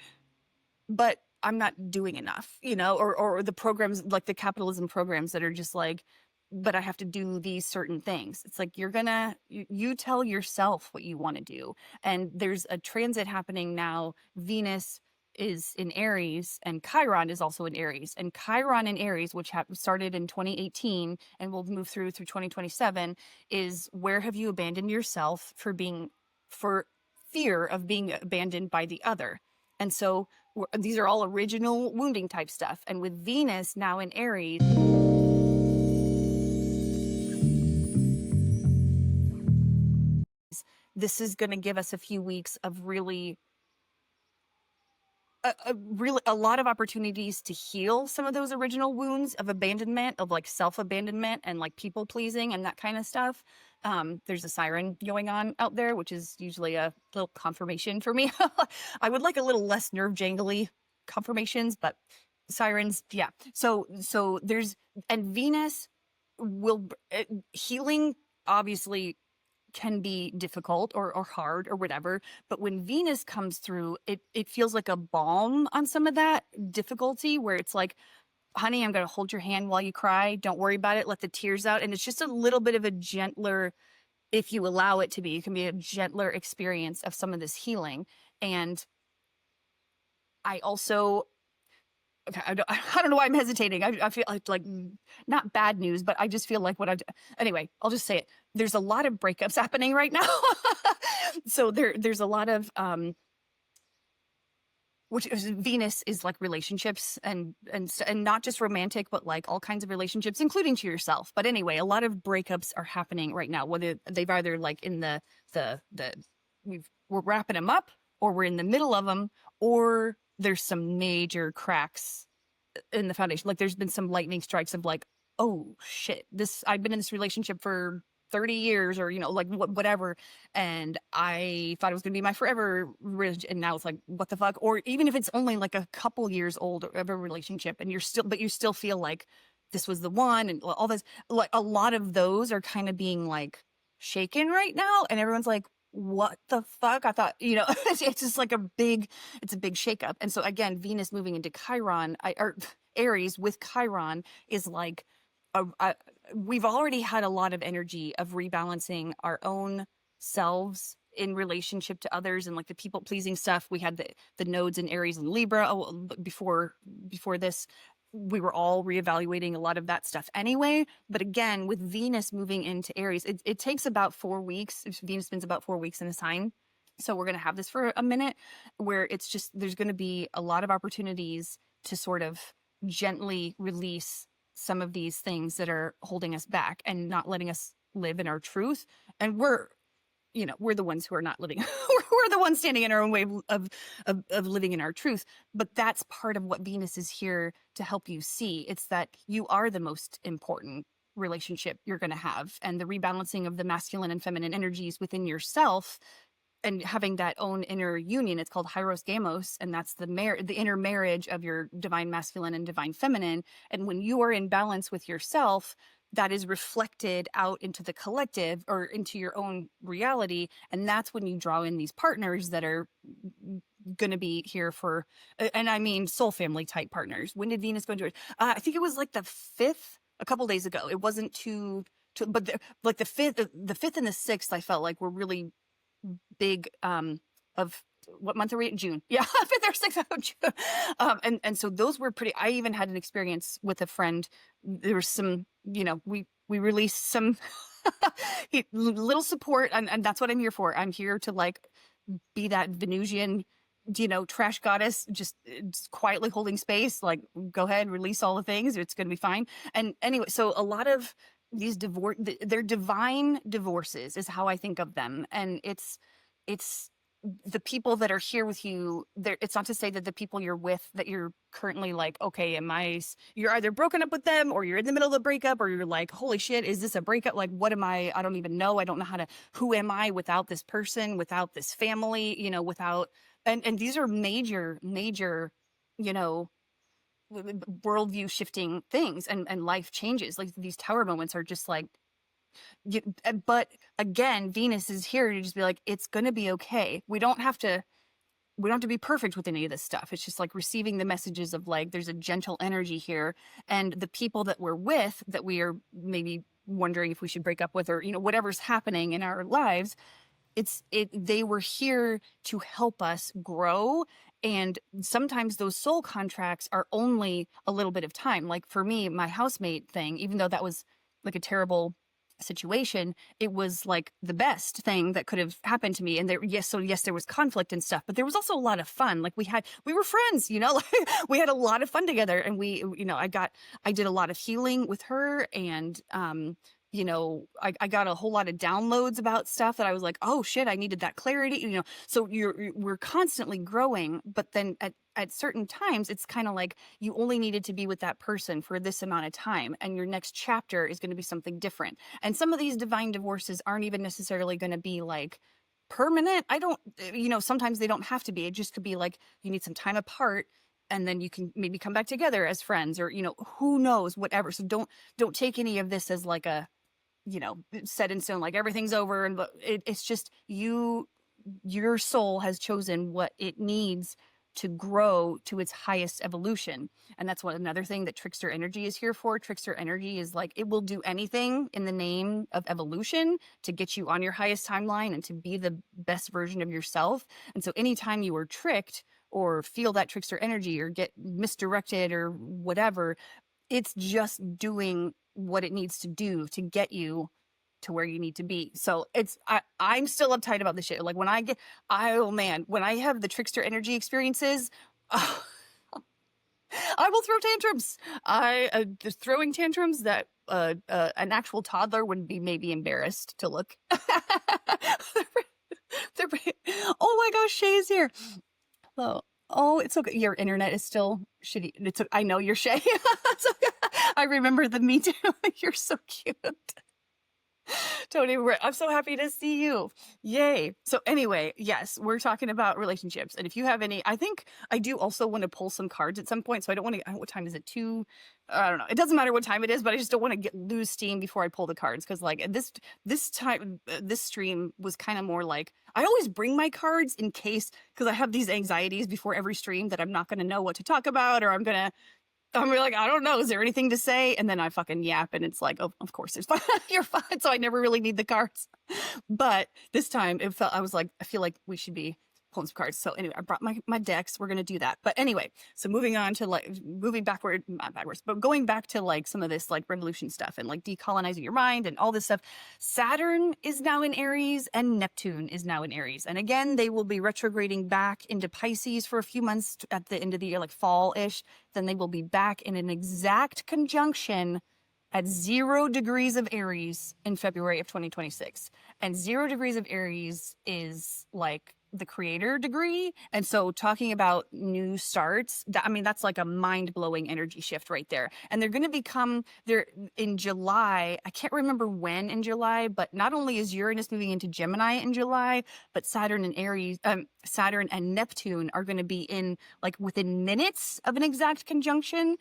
but I'm not doing enough, or the programs, like the capitalism programs that are just like, but I have to do these certain things. It's like, you tell yourself what you want to do. And there's a transit happening now. Venus is in Aries and Chiron is also in Aries. And Chiron in Aries, which started in 2018 and will move through 2027, is where have you abandoned yourself for fear of being abandoned by the other. And so these are all original wounding type stuff. And with Venus now in Aries, this is going to give us a few weeks of really a lot of opportunities to heal some of those original wounds of abandonment, of like self-abandonment and like people pleasing and that kind of stuff. There's a siren going on out there, which is usually a little confirmation for me. I would like a little less nerve jangly confirmations, but sirens, yeah. So and Venus will healing obviously can be difficult or hard or whatever, but when Venus comes through, it feels like a balm on some of that difficulty, where it's like, honey, I'm going to hold your hand while you cry. Don't worry about it. Let the tears out. And it's just a little bit of a gentler, if you allow it to be, it can be a gentler experience of some of this healing. And I also, okay, I don't know why I'm hesitating. I feel like not bad news, but I just feel like anyway, I'll just say it. There's a lot of breakups happening right now. So there's a lot of, which is, Venus is like relationships and not just romantic, but like all kinds of relationships, including to yourself. But anyway, a lot of breakups are happening right now, whether they've either like in we're wrapping them up, or we're in the middle of them, or there's some major cracks in the foundation. Like there's been some lightning strikes of like, oh shit, I've been in this relationship for 30 years or, like whatever. And I thought it was going to be my forever. And now it's like, what the fuck? Or even if it's only like a couple years old of a relationship and you still feel like this was the one, and all this, like a lot of those are kind of being like shaken right now. And everyone's like, what the fuck? I thought, it's just like it's a big shakeup. And so again, Venus moving into Chiron, or Aries with Chiron is like, we've already had a lot of energy of rebalancing our own selves in relationship to others and like the people pleasing stuff. We had the nodes in Aries and Libra before this. we were all reevaluating a lot of that stuff anyway. But again, with Venus moving into Aries, it takes about 4 weeks. Venus spends about 4 weeks in a sign. So we're going to have this for a minute where it's just, there's going to be a lot of opportunities to sort of gently release some of these things that are holding us back and not letting us live in our truth. And we're the ones who are not living. We're the ones standing in our own way of living in our truth. But that's part of what Venus is here to help you see. It's that you are the most important relationship you're going to have. And the rebalancing of the masculine and feminine energies within yourself and having that own inner union, it's called Hyros Gamos, and that's the inner marriage of your divine masculine and divine feminine. And when you are in balance with yourself, that is reflected out into the collective or into your own reality. And that's when you draw in these partners that are going to be here for, and I mean soul family type partners. When did Venus go into it? I think it was like the 5th, a couple days ago. It wasn't but the 5th and the 6th, I felt like were really big of what month are we in? June. Yeah, 5th or 6th of June. And so those were pretty, I even had an experience with a friend. There was some, we released some little support, and that's what I'm here for. I'm here to like be that Venusian, trash goddess, just quietly holding space. Like, go ahead, release all the things. It's going to be fine. And anyway, so a lot of these they're divine divorces is how I think of them. And it's the people that are here with you there. It's not to say that the people you're with that you're currently like, okay, you're either broken up with them or you're in the middle of a breakup or you're like, holy shit, is this a breakup? Like, what am I don't even know. I don't know who am I without this person, without this family, without, and these are major, worldview shifting things and life changes. Like these tower moments are just like, but again, Venus is here to just be like, it's going to be okay. We don't have to be perfect with any of this stuff. It's just like receiving the messages of like, there's a gentle energy here. And the people that we're with, that we are maybe wondering if we should break up with, or, whatever's happening in our lives, they were here to help us grow. And sometimes those soul contracts are only a little bit of time. Like for me, my housemate thing, even though that was like a terrible situation, it was like the best thing that could have happened to me. And yes, there was conflict and stuff, but there was also a lot of fun. Like we were friends, like we had a lot of fun together, and I did a lot of healing with her, and I got a whole lot of downloads about stuff that I was like, oh shit, I needed that clarity, so we're constantly growing. But then at certain times, it's kind of like you only needed to be with that person for this amount of time, and your next chapter is going to be something different. And some of these divine divorces aren't even necessarily going to be like permanent. Sometimes they don't have to be. It just could be like you need some time apart, and then you can maybe come back together as friends, or who knows, whatever. So don't take any of this as like a set in stone, like everything's over. And it's just your soul has chosen what it needs to grow to its highest evolution. And that's another thing that trickster energy is here for. Trickster energy is like, it will do anything in the name of evolution to get you on your highest timeline and to be the best version of yourself. And so anytime you are tricked or feel that trickster energy or get misdirected or whatever, it's just doing what it needs to do to get you to where you need to be. So I'm still uptight about this shit. Like when when I have the trickster energy experiences, I will throw tantrums. Just throwing tantrums that an actual toddler would be maybe embarrassed to look. Oh my gosh, Shay is here. Hello. Oh, it's okay. Your internet is still shitty. I know you're Shay. I remember the me too. You're so cute. Tony, I'm so happy to see you. Yay. So anyway, yes, we're talking about relationships. And if you have any, I think I do also want to pull some cards at some point. So I don't want to, what time is it? 2? I don't know. It doesn't matter what time it is, but I just don't want to lose steam before I pull the cards. Cause like this time, this stream was kind of more like, I always bring my cards in case, cause I have these anxieties before every stream that I'm not going to know what to talk about, or I'm like, I don't know. Is there anything to say? And then I fucking yap, and it's like, oh, of course it's fine. You're fine. So I never really need the cards. But this time I was like, I feel like we should be pulling some cards. So anyway, I brought my decks. We're gonna do that. But anyway, so moving on to like moving backward, not backwards, but going back to like some of this like revolution stuff and like decolonizing your mind and all this stuff. Saturn is now in Aries and Neptune is now in Aries. And again, they will be retrograding back into Pisces for a few months at the end of the year, like fall-ish. Then they will be back in an exact conjunction at 0 degrees of Aries in February of 2026. And 0 degrees of Aries is like the creator degree. And so talking about new starts, that's like a mind-blowing energy shift right there. And they're going to become there in July. I can't remember when in July, but not only is Uranus moving into Gemini in July, but Saturn and Neptune are going to be in like within minutes of an exact conjunction.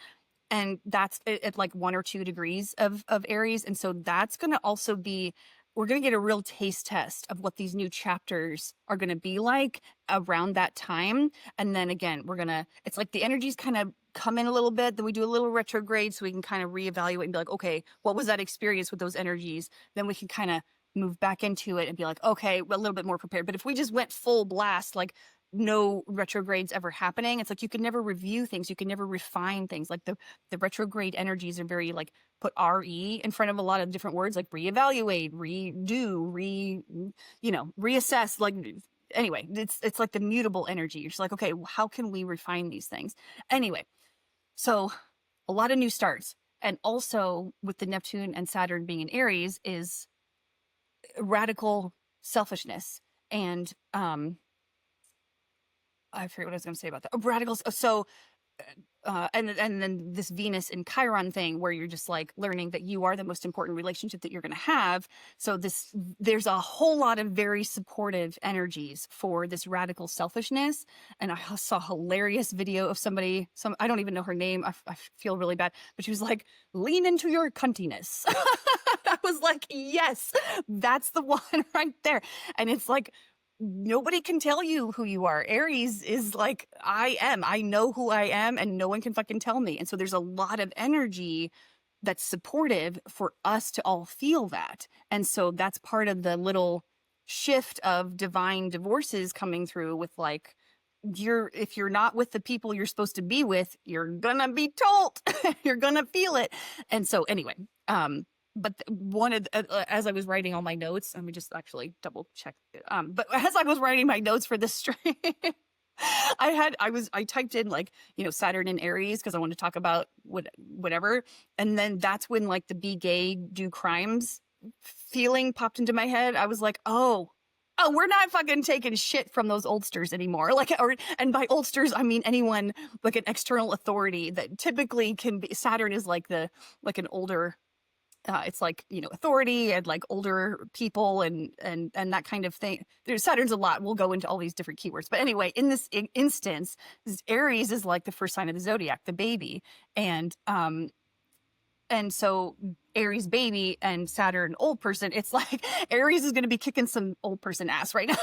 And that's at like 1 or 2 degrees of Aries. And so that's going to also be, we're going to get a real taste test of what these new chapters are going to be like around that time. And then again, it's like the energies kind of come in a little bit, then we do a little retrograde so we can kind of reevaluate and be like, okay, what was that experience with those energies? Then we can kind of move back into it and be like, okay, we're a little bit more prepared. But if we just went full blast, like no retrogrades ever happening, it's like you can never review things, you can never refine things. Like the retrograde energies are very like put re in front of a lot of different words, like reevaluate, redo, reassess. Like anyway, it's like the mutable energy. You're just like, okay, how can we refine these things? Anyway, so a lot of new starts. And also with the Neptune and Saturn being in Aries is radical selfishness and I forget what I was going to say about that. Oh, radicals. So, and then this Venus and Chiron thing where you're just like learning that you are the most important relationship that you're going to have. So there's a whole lot of very supportive energies for this radical selfishness. And I saw a hilarious video of somebody, I don't even know her name. I feel really bad, but she was like, lean into your cuntiness. I was like, yes, that's the one right there. And it's like, nobody can tell you who you are. Aries is like, I know who I am and no one can fucking tell me. And so there's a lot of energy that's supportive for us to all feel that. And so that's part of the little shift of divine divorces coming through with like, if you're not with the people you're supposed to be with, you're gonna be told, you're gonna feel it. And so anyway, but one of as I was writing all my notes, let me just actually double check it. But as I was writing my notes for this stream, I typed in like, Saturn and Aries because I wanted to talk about whatever. And then that's when like the be gay, do crimes feeling popped into my head. I was like, oh, we're not fucking taking shit from those oldsters anymore. And by oldsters, I mean anyone like an external authority that typically can be. Saturn is like an older. It's like, authority and like older people and that kind of thing. Saturn's a lot. We'll go into all these different keywords. But anyway, in this instance, Aries is like the first sign of the zodiac, the baby. And so Aries baby and Saturn old person, it's like Aries is going to be kicking some old person ass right now.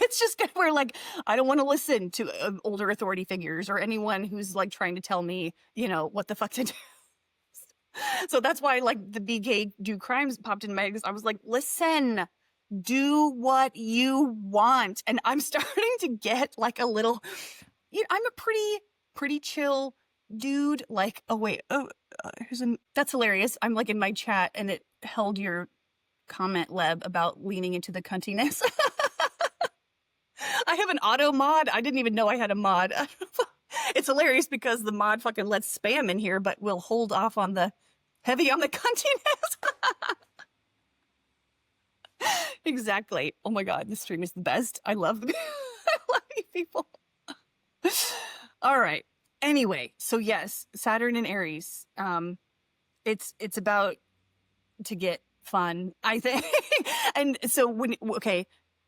It's just going to where like, I don't want to listen to older authority figures or anyone who's like trying to tell me, what the fuck to do. So that's why like the be gay, do crimes popped in my head. I was like, listen, do what you want. And I'm starting to get like a little, I'm a pretty chill dude. Like, oh wait, that's hilarious. I'm like in my chat and it held your comment, Leb, about leaning into the cuntiness. I have an auto mod. I didn't even know I had a mod. It's hilarious because the mod fucking lets spam in here, but we'll hold off on the heavy on the cuntiness. Exactly. Oh my God, this stream is the best. I love you people. All right. Anyway, so yes, Saturn and Aries. It's about to get fun, I think. And so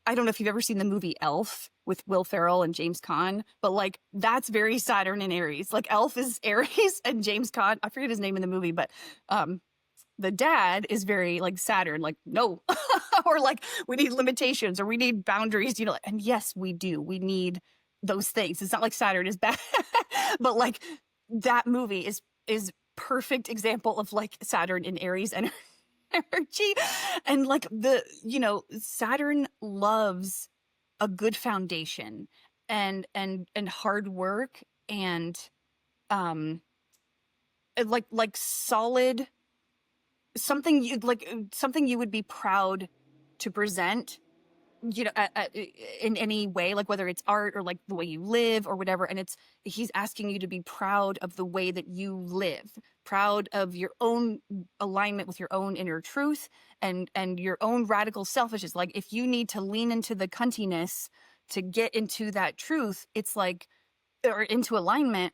I don't know if you've ever seen the movie Elf with Will Ferrell and James Caan, but like that's very Saturn and Aries. Like Elf is Aries and James Caan, I forget his name in the movie, but the dad is very like Saturn, like no, or like we need limitations or we need boundaries, and yes, we do. We need those things. It's not like Saturn is bad, but like that movie is perfect example of like Saturn and Aries energy. And like Saturn loves a good foundation and hard work and um like solid something you would be proud to present, in any way, like whether it's art or like the way you live or whatever. And he's asking you to be proud of the way that you live, proud of your own alignment with your own inner truth and your own radical selfishness. Like if you need to lean into the cuntiness to get into that truth, it's like, or into alignment,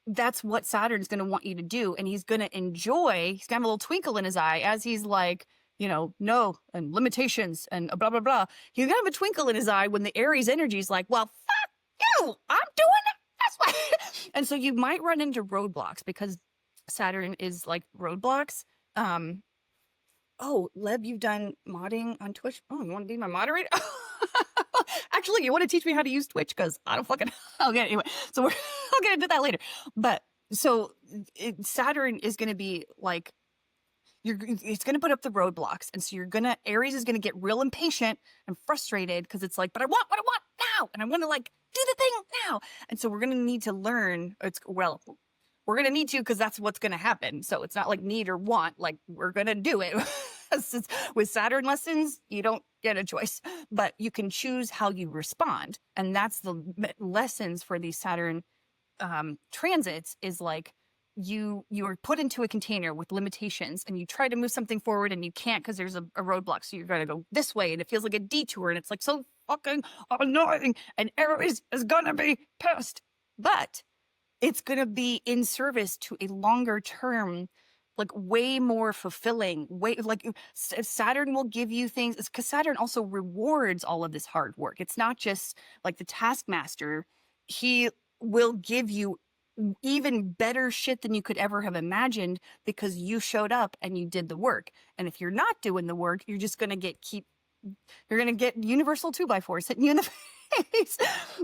that's what Saturn's going to want you to do. And he's going to enjoy, he's got a little twinkle in his eye as he's like, no, and limitations and blah, blah, blah. He's going to have a twinkle in his eye when the Aries energy is like, well, fuck you, I'm doing it. That's why. And so you might run into roadblocks because Saturn is like roadblocks. Oh, Leb, you've done modding on Twitch. Oh, you want to be my moderator? Actually, you want to teach me how to use Twitch? Because I don't fucking... Okay, anyway. So I'll get into that later. But so Saturn is going to be like, it's going to put up the roadblocks. And so Aries is going to get real impatient and frustrated because it's like, but I want what I want now. And I want to like do the thing now. And so we're going to need to learn. We're going to need to, because that's what's going to happen. So it's not like need or want, like we're going to do it. With Saturn lessons, you don't get a choice, but you can choose how you respond. And that's the lessons for these Saturn transits is like, you are put into a container with limitations and you try to move something forward and you can't because there's a roadblock. So you're going to go this way and it feels like a detour and it's like so fucking annoying and Aries is going to be pissed. But it's going to be in service to a longer term, like way more fulfilling, Saturn will give you things, because Saturn also rewards all of this hard work. It's not just like the taskmaster. He will give you even better shit than you could ever have imagined because you showed up and you did the work. And if you're not doing the work, you're just going to you're going to get universal 2x4s hitting you in the face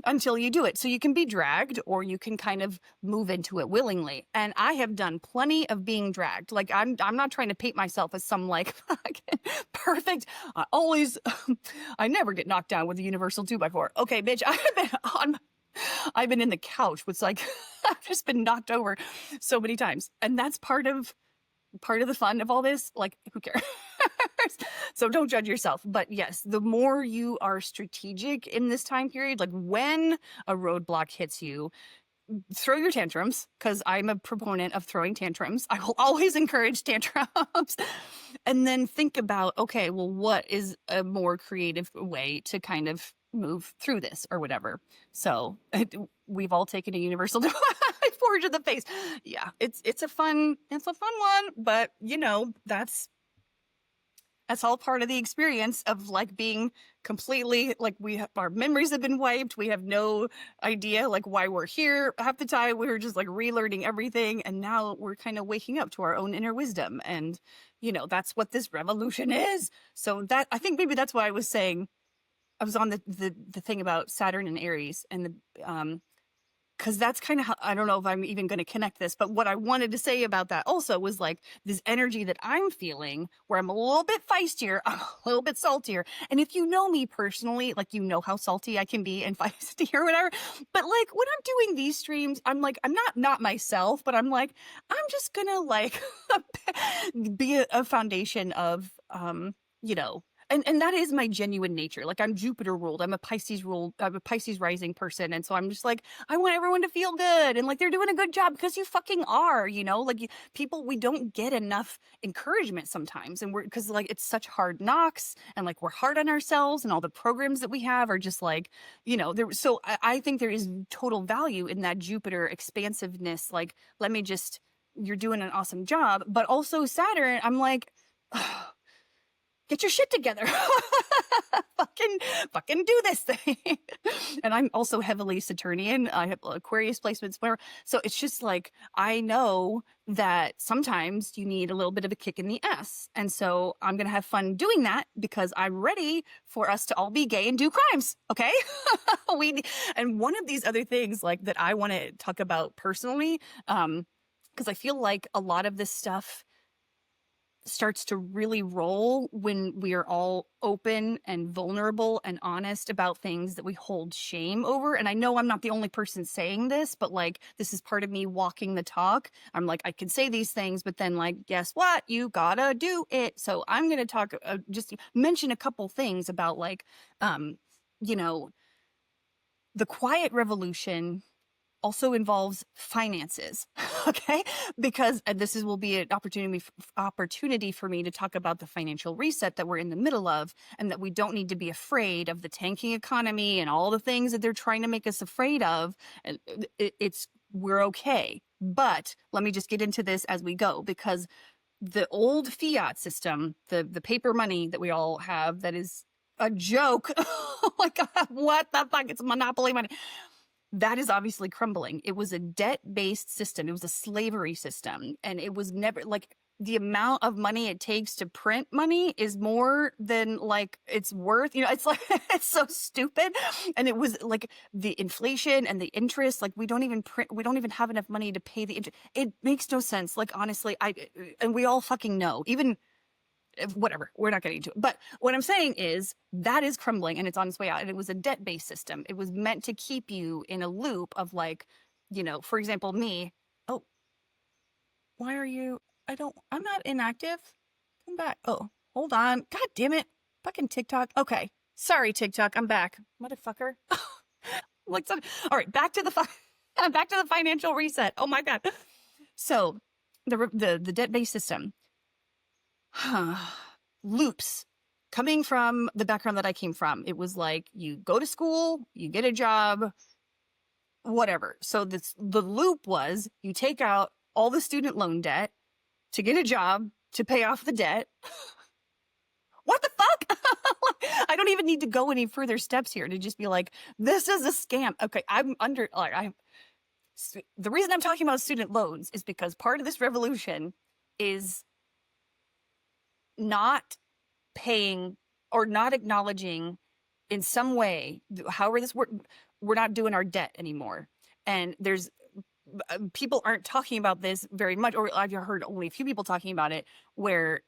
until you do it. So you can be dragged or you can kind of move into it willingly. And I have done plenty of being dragged. Like I'm not trying to paint myself as some like perfect. I never get knocked down with a universal 2x4. Okay, bitch, I've been in the couch with like, I've just been knocked over so many times. And that's part of the fun of all this. Like, who cares? So don't judge yourself. But yes, the more you are strategic in this time period, like when a roadblock hits you, throw your tantrums, because I'm a proponent of throwing tantrums. I will always encourage tantrums. And then think about, okay, well, what is a more creative way to kind of move through this or whatever. So we've all taken a universal forge in the face. Yeah, it's a fun one, but that's all part of the experience of like being completely like our memories have been wiped. We have no idea like why we're here. Half the time we were just like relearning everything. And now we're kind of waking up to our own inner wisdom. And, that's what this revolution is. So I think maybe that's why I was saying, I was on the thing about Saturn and Aries and because that's kind of how, I don't know if I'm even going to connect this, but what I wanted to say about that also was like this energy that I'm feeling where I'm a little bit feistier, I'm a little bit saltier. And if you know me personally, like, how salty I can be and feisty or whatever. But like when I'm doing these streams, I'm like, I'm not myself, but I'm like, I'm just going to like be a foundation of, And that is my genuine nature. Like I'm Jupiter ruled. I'm a Pisces rising person. And so I'm just like, I want everyone to feel good. And like, they're doing a good job because you fucking are, like people, we don't get enough encouragement sometimes. And because like, it's such hard knocks and like, we're hard on ourselves and all the programs that we have are just like, so I think there is total value in that Jupiter expansiveness. Like, you're doing an awesome job, but also Saturn, I'm like, get your shit together. fucking do this thing. And I'm also heavily Saturnian. I have Aquarius placements, whatever. So it's just like, I know that sometimes you need a little bit of a kick in the ass. And so I'm going to have fun doing that because I'm ready for us to all be gay and do crimes. Okay. And one of these other things like that I want to talk about personally, because I feel like a lot of this stuff, starts to really roll when we are all open and vulnerable and honest about things that we hold shame over. And I know I'm not the only person saying this, but like, this is part of me walking the talk. I'm like, I can say these things, but then like, guess what? You gotta do it. So I'm going to talk, just mention a couple things about like, you know, the quiet revolution also involves finances. Okay, because will be an opportunity for me to talk about the financial reset that we're in the middle of, and that we don't need to be afraid of the tanking economy and all the things that they're trying to make us afraid of. And we're okay. But let me just get into this as we go, because the old fiat system, the paper money that we all have, that is a joke. Oh my God, what the fuck? It's monopoly money. That is obviously crumbling. It was a debt-based system. It was a slavery system. And it was never like, the amount of money it takes to print money is more than like it's worth. You know, it's like, it's so stupid. And it was like the inflation and the interest, like we don't even have enough money to pay the interest. It makes no sense. Like, honestly, and we all fucking know, even whatever, we're not getting into it. But what I'm saying is that is crumbling and it's on its way out. And it was a debt-based system. It was meant to keep you in a loop of like, you know, for example, me. Oh, why are you? I'm not inactive. Come back. Oh, hold on. God damn it. Fucking TikTok. Okay. Sorry, TikTok. I'm back. Motherfucker. Like, all right, back to the financial reset. Oh my God. So the debt-based system. Loops. Coming from the background that I came from, it was like you go to school, you get a job, whatever. So the loop was you take out all the student loan debt to get a job to pay off the debt. What the fuck? I don't even need to go any further steps here to just be like, this is a scam. Okay, the reason I'm talking about student loans is because part of this revolution is not paying or not acknowledging in some way, however this works, we're not doing our debt anymore. And there's people aren't talking about this very much, or I've heard only a few people talking about it, where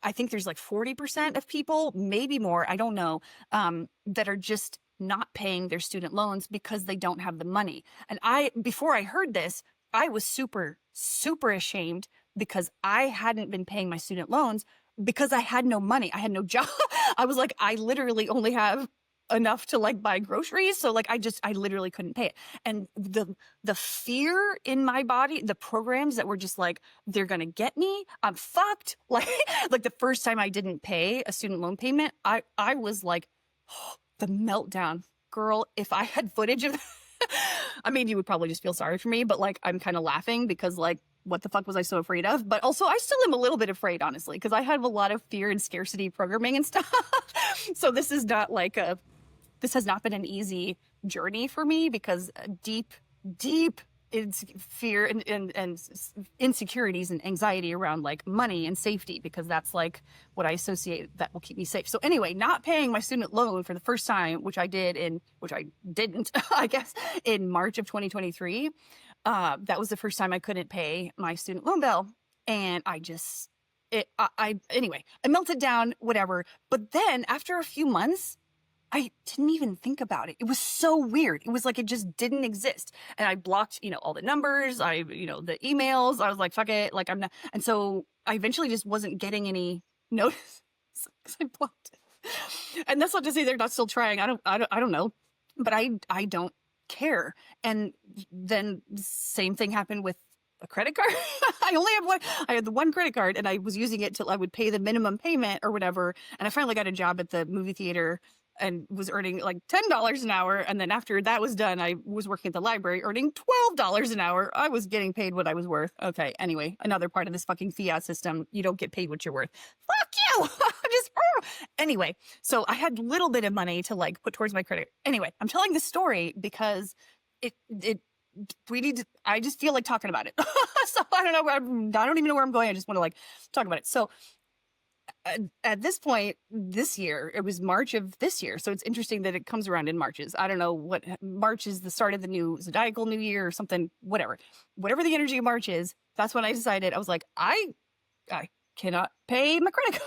I think there's like 40% of people, maybe more, I don't know, that are just not paying their student loans because they don't have the money. And before I heard this, I was super, super ashamed because I hadn't been paying my student loans because I had no money. I had no job. I was like, I literally only have enough to like buy groceries. So like, I literally couldn't pay it. And the fear in my body, the programs that were just like, they're going to get me, I'm fucked. Like the first time I didn't pay a student loan payment, I was like, oh, the meltdown. Girl, if I had footage of I mean, you would probably just feel sorry for me, but like, I'm kind of laughing because like, what the fuck was I so afraid of? But also I still am a little bit afraid, honestly, because I have a lot of fear and scarcity programming and stuff. So this is not like this has not been an easy journey for me, because deep fear and insecurities and anxiety around like money and safety, because that's like what I associate that will keep me safe. So anyway, not paying my student loan for the first time, which I didn't, I guess, in March of 2023. That was the first time I couldn't pay my student loan bill. And anyway, I melted down, whatever. But then after a few months, I didn't even think about it. It was so weird. It was like, it just didn't exist. And I blocked, all the numbers, the emails. I was like, fuck it. Like, I'm not. And so I eventually just wasn't getting any notice because I blocked it. And that's not to say they're not still trying. I don't know, but I don't care. And then the same thing happened with a credit card. I had the one credit card, and I was using it till I would pay the minimum payment or whatever. And I finally got a job at the movie theater and was earning like $10 an hour. And then after that was done, I was working at the library earning $12 an hour. I was getting paid what I was worth. Okay. Anyway, another part of this fucking fiat system. You don't get paid what you're worth. Fuck you. Anyway, so I had a little bit of money to like put towards my credit. Anyway, I'm telling this story because I just feel like talking about it. So I don't even know where I'm going. I just want to like talk about it. So at this point this year, it was March of this year. So it's interesting that it comes around in Marches. I don't know what March is, the start of the new zodiacal new year or something, whatever the energy of March is. That's when I decided, I was like, I cannot pay my credit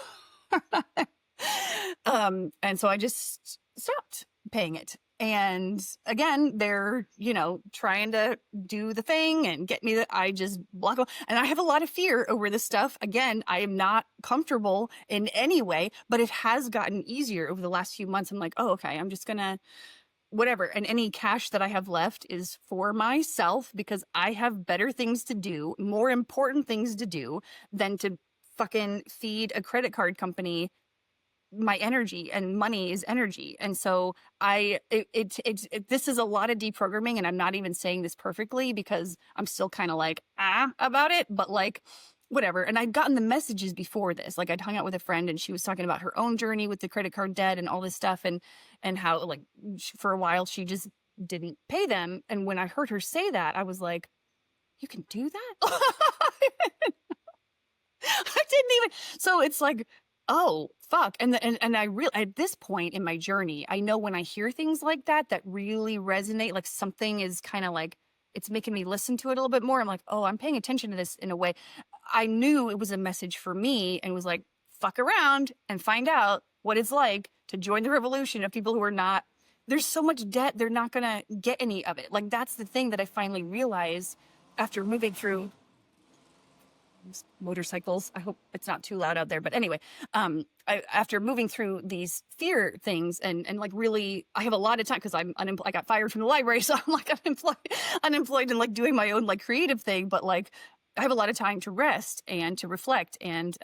card. And so I just stopped paying it. And again, they're, trying to do the thing and get me that I just block them. And I have a lot of fear over this stuff. Again, I am not comfortable in any way, but it has gotten easier over the last few months. I'm like, oh, okay, I'm just gonna whatever. And any cash that I have left is for myself because I have better things to do, more important things to do than to fucking feed a credit card company my energy, and money is energy. And so this is a lot of deprogramming, and I'm not even saying this perfectly because I'm still kind of like about it, but like whatever. And I'd gotten the messages before this. Like I'd hung out with a friend and she was talking about her own journey with the credit card debt and all this stuff, and how like for a while she just didn't pay them. And when I heard her say that, I was like, you can do that? I didn't even. So it's like, oh fuck. And I really, at this point in my journey, I know when I hear things like that really resonate, like something is kind of like, it's making me listen to it a little bit more. I'm like, oh, I'm paying attention to this in a way. I knew it was a message for me and was like, fuck around and find out what it's like to join the revolution of people who are not, there's so much debt, they're not going to get any of it. Like that's the thing that I finally realized after moving through motorcycles. I hope it's not too loud out there. But anyway, after moving through these fear things and like really, I have a lot of time because I'm unemployed. I got fired from the library. So I'm like unemployed and like doing my own like creative thing. But like, I have a lot of time to rest and to reflect and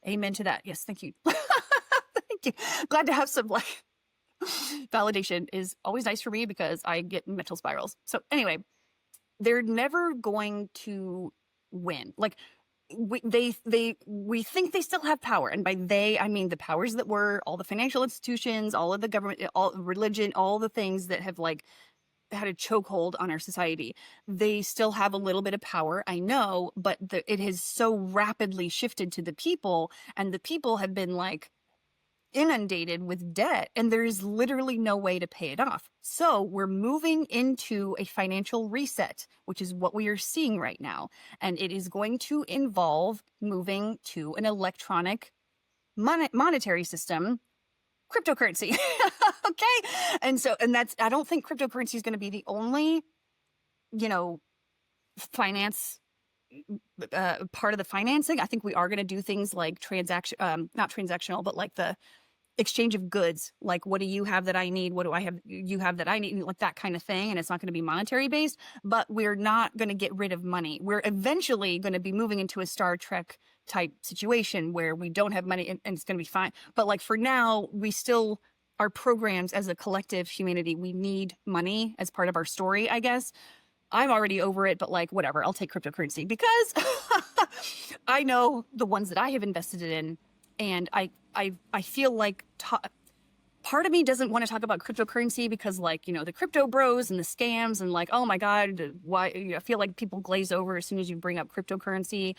amen to that. Yes. Thank you. Thank you. Glad to have some like validation is always nice for me because I get mental spirals. So anyway, they're never going to win. Like, we think they still have power, and by they I mean the powers that were, all the financial institutions, all of the government, all religion, all the things that have like had a chokehold on our society. They still have a little bit of power, I know, but it has so rapidly shifted to the people, and the people have been like inundated with debt, and there is literally no way to pay it off. So we're moving into a financial reset, which is what we are seeing right now. And it is going to involve moving to an electronic monetary system, cryptocurrency. Okay. And that's, I don't think cryptocurrency is going to be the only, finance part of the financing. I think we are going to do things like not transactional, but like the exchange of goods. Like, what do you have that I need? What do I have you have that I need? Like that kind of thing. And it's not going to be monetary based, but we're not going to get rid of money. We're eventually going to be moving into a Star Trek type situation where we don't have money and it's going to be fine. But like for now, we still are programmed as a collective humanity. We need money as part of our story, I guess. I'm already over it, but like, whatever, I'll take cryptocurrency because I know the ones that I have invested in. And I feel like part of me doesn't want to talk about cryptocurrency because like, the crypto bros and the scams and like, oh my God, why? I feel like people glaze over as soon as you bring up cryptocurrency.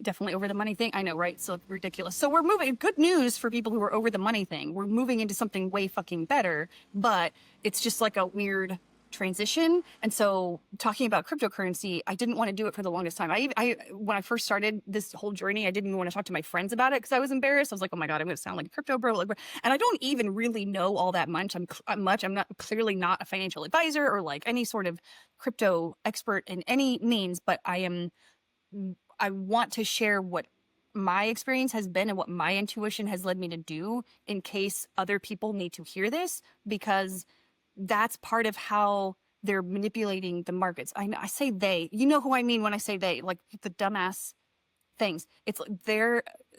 Definitely over the money thing. I know, right? So ridiculous. So we're moving, good news for people who are over the money thing. We're moving into something way fucking better, but it's just like a weird transition. And so talking about cryptocurrency, I didn't want to do it for the longest time. I when I first started this whole journey, I didn't even want to talk to my friends about it because I was embarrassed. I was like, oh my God, I'm going to sound like a crypto bro. And I don't even really know all that much. I'm not clearly not a financial advisor or like any sort of crypto expert in any means, but I want to share what my experience has been and what my intuition has led me to do in case other people need to hear this, because that's part of how they're manipulating the markets. I say they, you know who I mean when I say they, like the dumbass things. It's like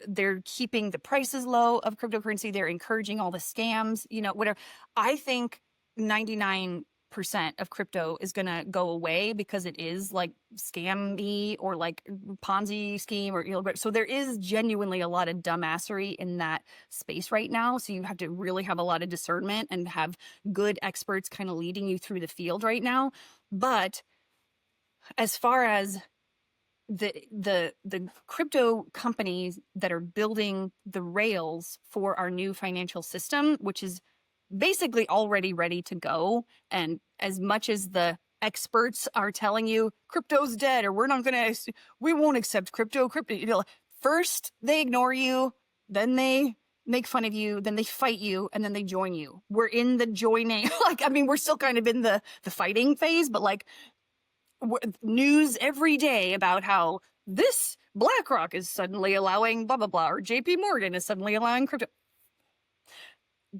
they're keeping the prices low of cryptocurrency. They're encouraging all the scams, whatever. I think 99% of crypto is going to go away because it is like scammy or like Ponzi scheme or, so there is genuinely a lot of dumbassery in that space right now. So you have to really have a lot of discernment and have good experts kind of leading you through the field right now. But as far as the crypto companies that are building the rails for our new financial system, which is basically already ready to go. And as much as the experts are telling you crypto's dead or we won't accept crypto, First, they ignore you, then they make fun of you, then they fight you, and then they join you. We're in the joining. Like, I mean, we're still kind of in the fighting phase, but like news every day about how this BlackRock is suddenly allowing blah, blah, blah, or JP Morgan is suddenly allowing crypto.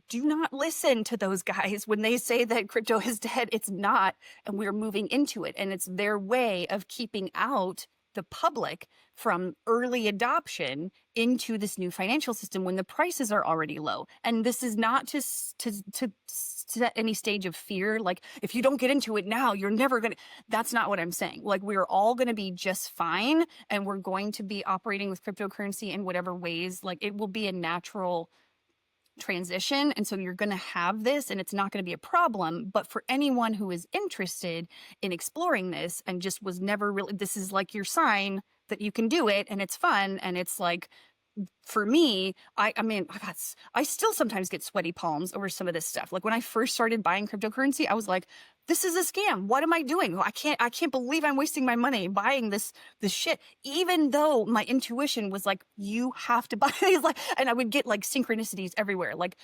Do not listen to those guys when they say that crypto is dead. It's not, and we're moving into it. And it's their way of keeping out the public from early adoption into this new financial system when the prices are already low. And this is not to set any stage of fear. Like, if you don't get into it now, you're never going to. That's not what I'm saying. Like, we're all going to be just fine, and we're going to be operating with cryptocurrency in whatever ways. Like, it will be a natural transition, and so you're going to have this, and it's not going to be a problem. But for anyone who is interested in exploring this and just was never really, this is like your sign that you can do it, and it's fun, and it's like, for me, I mean, I still sometimes get sweaty palms over some of this stuff. Like, when I first started buying cryptocurrency, I was like, this is a scam. What am I doing? I can't believe I'm wasting my money buying this shit. Even though my intuition was like, you have to buy these, like, and I would get like synchronicities everywhere, like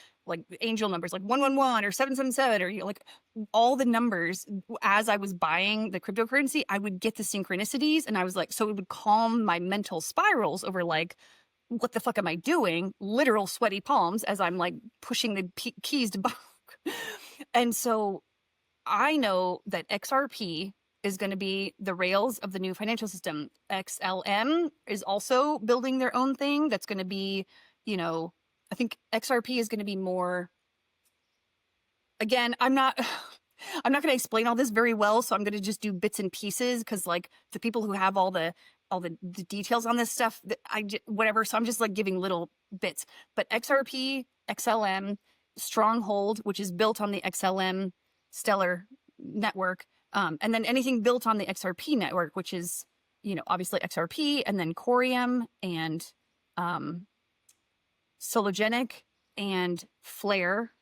angel numbers, like 111 or 777, or, you know, like all the numbers. As I was buying the cryptocurrency, I would get the synchronicities, and I was like, so it would calm my mental spirals over like, what the fuck am I doing? Literal sweaty palms as I'm like pushing the keys to buy. And so I know that XRP is going to be the rails of the new financial system. XLM is also building their own thing that's going to be, you know, I think XRP is going to be more, again, I'm not going to explain all this very well, so I'm going to just do bits and pieces, because like the people who have all the details on this stuff, whatever. So I'm just like giving little bits. But XRP, XLM, Stronghold, which is built on the XLM Stellar network, and then anything built on the XRP network, which is, you know, obviously XRP, and then Corium and Sologenic and Flare.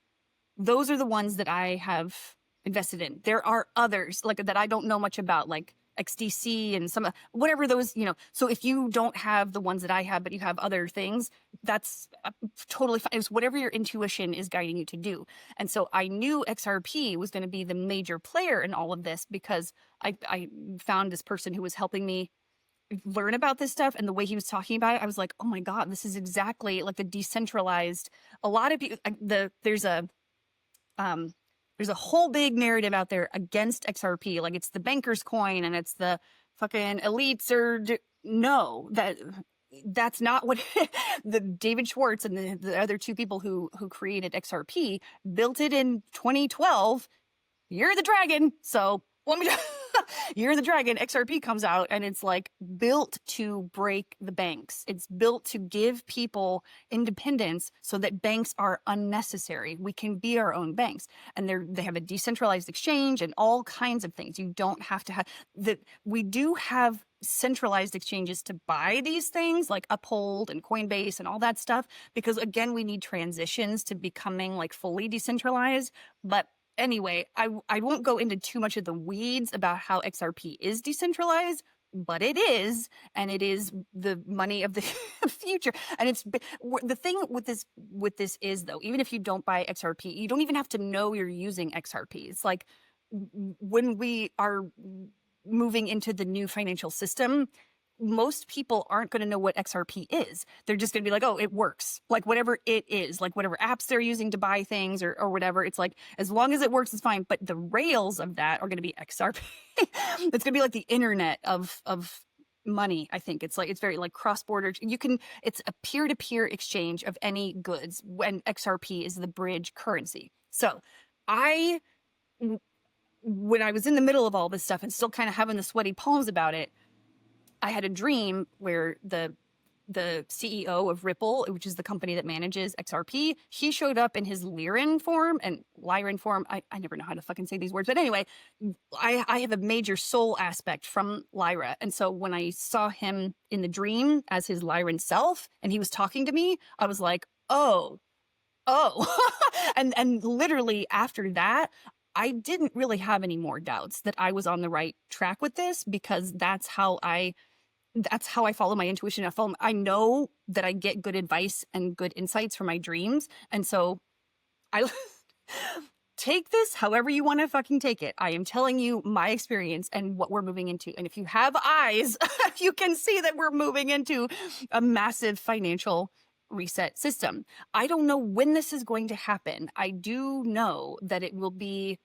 Those are the ones that I have invested in. There are others like that I don't know much about, like XDC and some whatever those, you know. So if you don't have the ones that I have, but you have other things, that's totally fine. It's whatever your intuition is guiding you to do. And so I knew XRP was going to be the major player in all of this, because I found this person who was helping me learn about this stuff, and the way he was talking about it, I was like, oh my God, this is exactly like the decentralized. A lot of people, there's a whole big narrative out there against XRP. Like, it's the banker's coin and it's the fucking elites, or no, that's not what the David Schwartz and the other two people who created XRP built it in 2012. You're the dragon. So let me You're the Dragon, XRP comes out, and it's like built to break the banks. It's built to give people independence so that banks are unnecessary. We can be our own banks. And they have a decentralized exchange and all kinds of things. You don't have to have that. We do have centralized exchanges to buy these things like Uphold and Coinbase and all that stuff, because again, we need transitions to becoming like fully decentralized. But anyway, I won't go into too much of the weeds about how XRP is decentralized, but it is, and it is the money of the future. And it's the thing with this is, though, even if you don't buy XRP, you don't even have to know you're using XRP. It's like when we are moving into the new financial system, most people aren't going to know what XRP is. They're just going to be like, oh, it works. Like whatever it is, like whatever apps they're using to buy things or whatever. It's like, as long as it works, it's fine. But the rails of that are going to be XRP. It's going to be like the internet of money. I think it's very like cross-border. It's a peer-to-peer exchange of any goods when XRP is the bridge currency. So when I was in the middle of all this stuff and still kind of having the sweaty palms about it, I had a dream where the CEO of Ripple, which is the company that manages XRP, he showed up in his Lyran form. I never know how to fucking say these words. But anyway, I have a major soul aspect from Lyra. And so when I saw him in the dream as his Lyran self, and he was talking to me, I was like, oh. and literally after that, I didn't really have any more doubts that I was on the right track with this, because that's how I that's how I follow my intuition. I know that I get good advice and good insights from my dreams. And so I take this however you want to fucking take it. I am telling you my experience and what we're moving into. And if you have eyes, you can see that we're moving into a massive financial reset system. I don't know when this is going to happen. I do know that it will be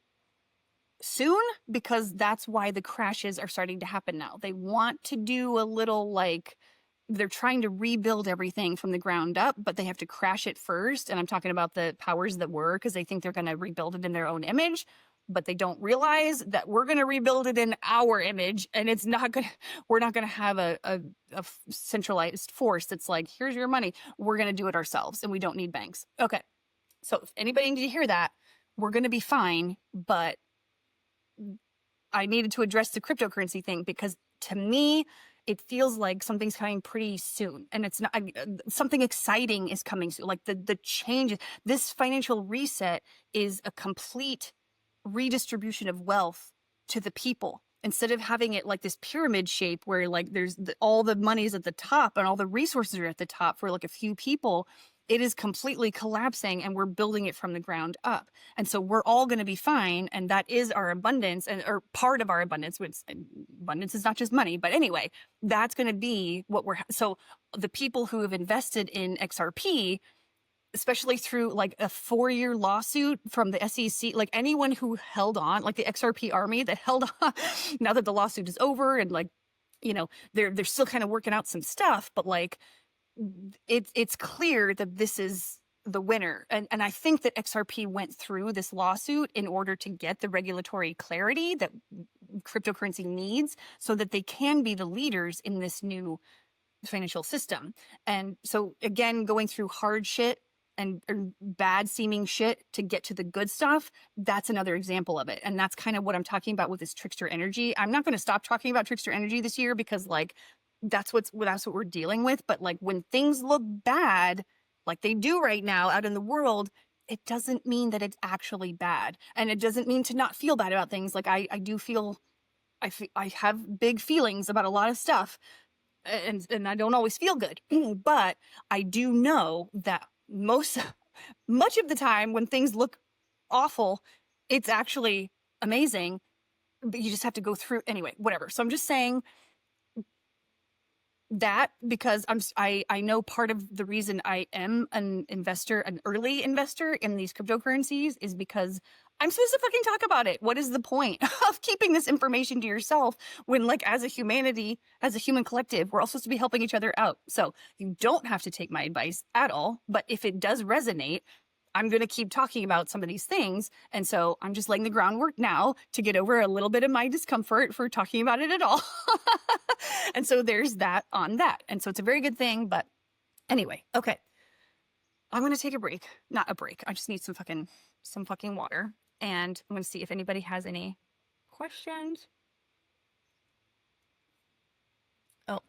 soon, because that's why the crashes are starting to happen now. They want to do a little, like, they're trying to rebuild everything from the ground up, but they have to crash it first. And I'm talking about the powers that were, because they think they're going to rebuild it in their own image, but they don't realize that we're going to rebuild it in our image. And it's not going to, we're not going to have a centralized force that's like, here's your money. We're going to do it ourselves, and we don't need banks. Okay. So if anybody needs to hear that, we're going to be fine. But I needed to address the cryptocurrency thing, because to me, it feels like something's coming pretty soon, and it's not, something exciting is coming soon. Like the change, this financial reset is a complete redistribution of wealth to the people. Instead of having it like this pyramid shape where like there's all the money's at the top and all the resources are at the top for like a few people, it is completely collapsing, and we're building it from the ground up. And so we're all going to be fine. And that is our abundance, or part of our abundance. Which abundance is not just money, but anyway, that's going to be what so the people who have invested in XRP, especially through like a 4-year lawsuit from the SEC, like anyone who held on, like the XRP army that held on, now that the lawsuit is over, and like, you know, they're still kind of working out some stuff, but like, it's clear that this is the winner. And I think that XRP went through this lawsuit in order to get the regulatory clarity that cryptocurrency needs, so that they can be the leaders in this new financial system. And so again, going through hard shit and bad seeming shit to get to the good stuff, that's another example of it. And that's kind of what I'm talking about with this trickster energy. I'm not going to stop talking about trickster energy this year, because like that's what we're dealing with. But like when things look bad, like they do right now out in the world, it doesn't mean that it's actually bad. And it doesn't mean to not feel bad about things. Like I do feel, I have big feelings about a lot of stuff, and I don't always feel good, but I do know that much of the time when things look awful, it's actually amazing, but you just have to go through anyway, whatever. So I'm just saying that because I know part of the reason I am an early investor in these cryptocurrencies is because I'm supposed to fucking talk about it. What is the point of keeping this information to yourself when, like, as a humanity, as a human collective, we're all supposed to be helping each other out? So you don't have to take my advice at all. But if it does resonate, I'm going to keep talking about some of these things. And so I'm just laying the groundwork now to get over a little bit of my discomfort for talking about it at all. And so there's that on that. And so it's a very good thing. But anyway, okay. I'm going to take a break. Not a break. I just need some fucking water. And I'm going to see if anybody has any questions. Oh,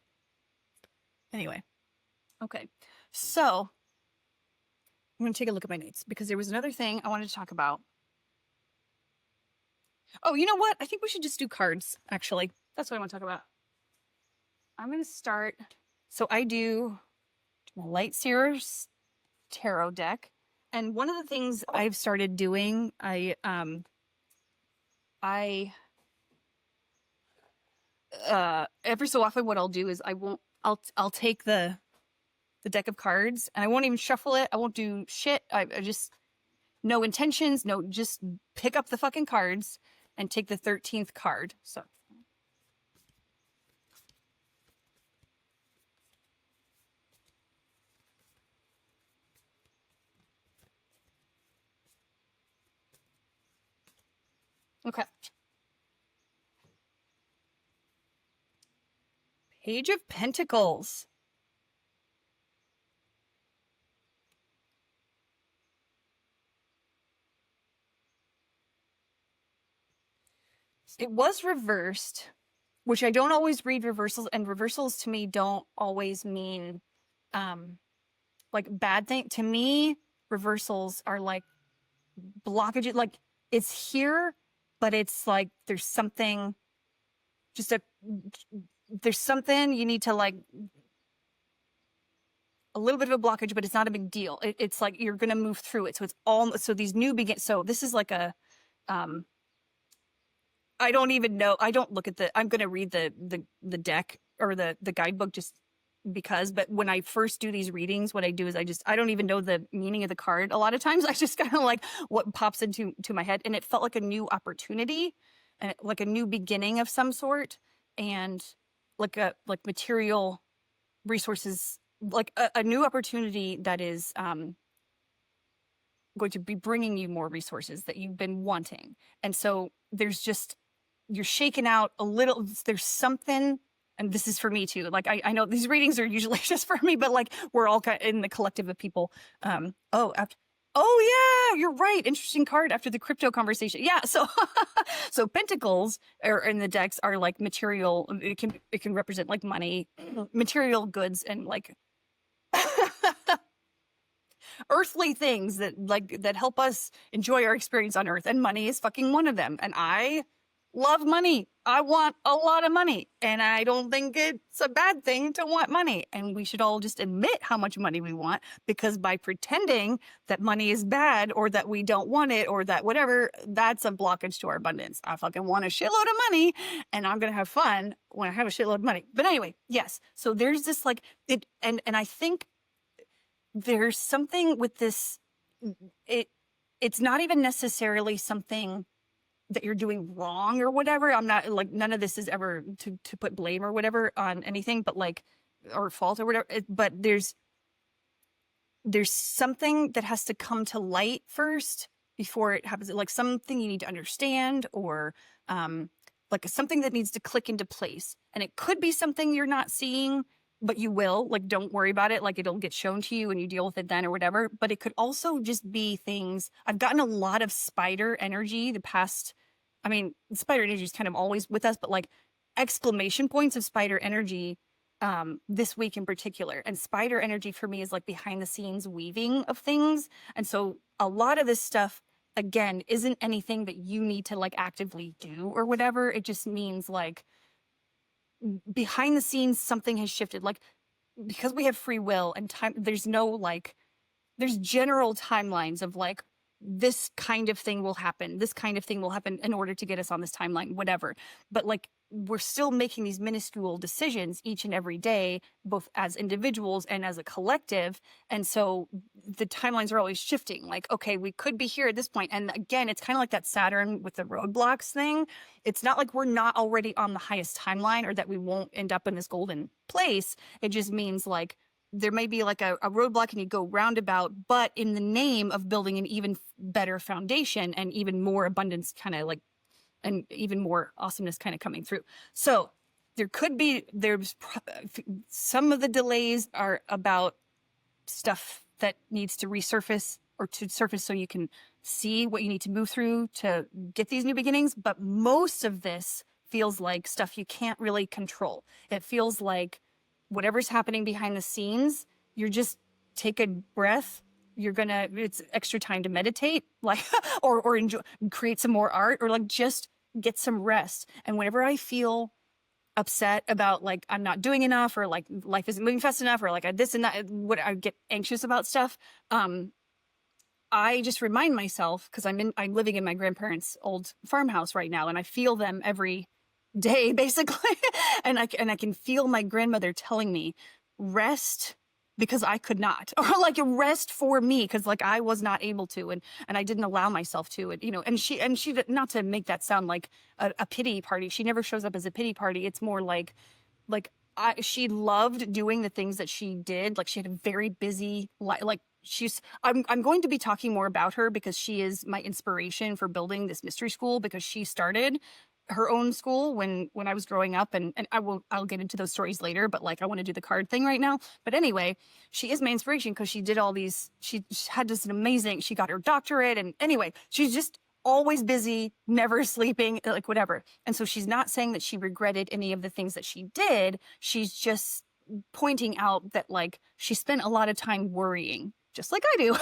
anyway. Okay. So I'm going to take a look at my notes, because there was another thing I wanted to talk about. Oh, you know what? I think we should just do cards, actually. That's what I want to talk about. I'm going to start. So I do my Light Seer's tarot deck. And one of the things I've started doing, every so often what I'll do is I'll take the deck of cards, and I won't even shuffle it. I won't do shit. I just, no intentions, just pick up the fucking cards and take the 13th card. So. Okay. Page of Pentacles. It was reversed, which I don't always read reversals, and reversals to me don't always mean like bad thing. To me, reversals are like blockages, like it's here, but it's like there's something just there's something you need to like a little bit of a blockage, but it's not a big deal. It's like you're going to move through it. So it's all, so these new so this is like a, I don't even know. I don't look at I'm going to read the deck or the guidebook just because, but when I first do these readings, what I do is I don't even know the meaning of the card. A lot of times I just kind of like what pops into my head, and it felt like a new opportunity and like a new beginning of some sort, and like material resources, like a new opportunity that is going to be bringing you more resources that you've been wanting. And so there's just, you're shaken out a little. There's something, and this is for me too. Like I know these readings are usually just for me, but like we're all kind of in the collective of people. Oh yeah, you're right. Interesting card after the crypto conversation. Yeah, so so pentacles are in the decks are like material. It can represent like money, material goods, and like earthly things that help us enjoy our experience on earth, and money is fucking one of them. And I love money. I want a lot of money, and I don't think it's a bad thing to want money. And we should all just admit how much money we want, because by pretending that money is bad or that we don't want it or that whatever, that's a blockage to our abundance. I fucking want a shitload of money, and I'm going to have fun when I have a shitload of money. But anyway, yes. So there's this like it, and I think there's something with this. It's not even necessarily something that you're doing wrong or whatever. I'm not like, none of this is ever to put blame or whatever on anything, but like, or fault or whatever. But there's something that has to come to light first before it happens. Like something you need to understand, or like something that needs to click into place. And it could be something you're not seeing, but you will. Like, don't worry about it. Like, it'll get shown to you and you deal with it then or whatever. But it could also just be things. I've gotten a lot of spider energy the past. I mean, spider energy is kind of always with us, but like exclamation points of spider energy this week in particular. And spider energy for me is like behind the scenes weaving of things. And so a lot of this stuff, again, isn't anything that you need to like actively do or whatever. It just means like behind the scenes, something has shifted. Like, because we have free will and time, there's no like, there's general timelines of like, this kind of thing will happen. This kind of thing will happen in order to get us on this timeline, whatever. But like, we're still making these minuscule decisions each and every day, both as individuals and as a collective. And so the timelines are always shifting. Like, okay, we could be here at this point. And again, it's kind of like that Saturn with the roadblocks thing. It's not like we're not already on the highest timeline or that we won't end up in this golden place. It just means like, there may be like a roadblock and you go roundabout, but in the name of building an even better foundation and even more abundance kind of like, and even more awesomeness kind of coming through. So there's some of the delays are about stuff that needs to resurface or to surface so you can see what you need to move through to get these new beginnings. But most of this feels like stuff you can't really control. It feels like whatever's happening behind the scenes, you're just take a breath. It's extra time to meditate, like, or enjoy, create some more art, or like just get some rest. And whenever I feel upset about like, I'm not doing enough, or like life isn't moving fast enough, or like this and that, what I get anxious about stuff. I just remind myself, because I'm living in my grandparents' old farmhouse right now, and I feel them every day basically. and I can feel my grandmother telling me, rest because I could not, or like rest for me because like I was not able to, and I didn't allow myself to, and and she not to make that sound like a pity party. She never shows up as a pity party. It's more like she loved doing the things that she did. Like she had a very busy life. Like I'm going to be talking more about her because she is my inspiration for building this mystery school, because she started her own school when I was growing up, and I'll get into those stories later, but like I want to do the card thing right now. But anyway, she is my inspiration because she did all these, she had this amazing, she got her doctorate, and anyway, she's just always busy, never sleeping, like whatever. And so she's not saying that she regretted any of the things that she did. She's just pointing out that like she spent a lot of time worrying, just like I do,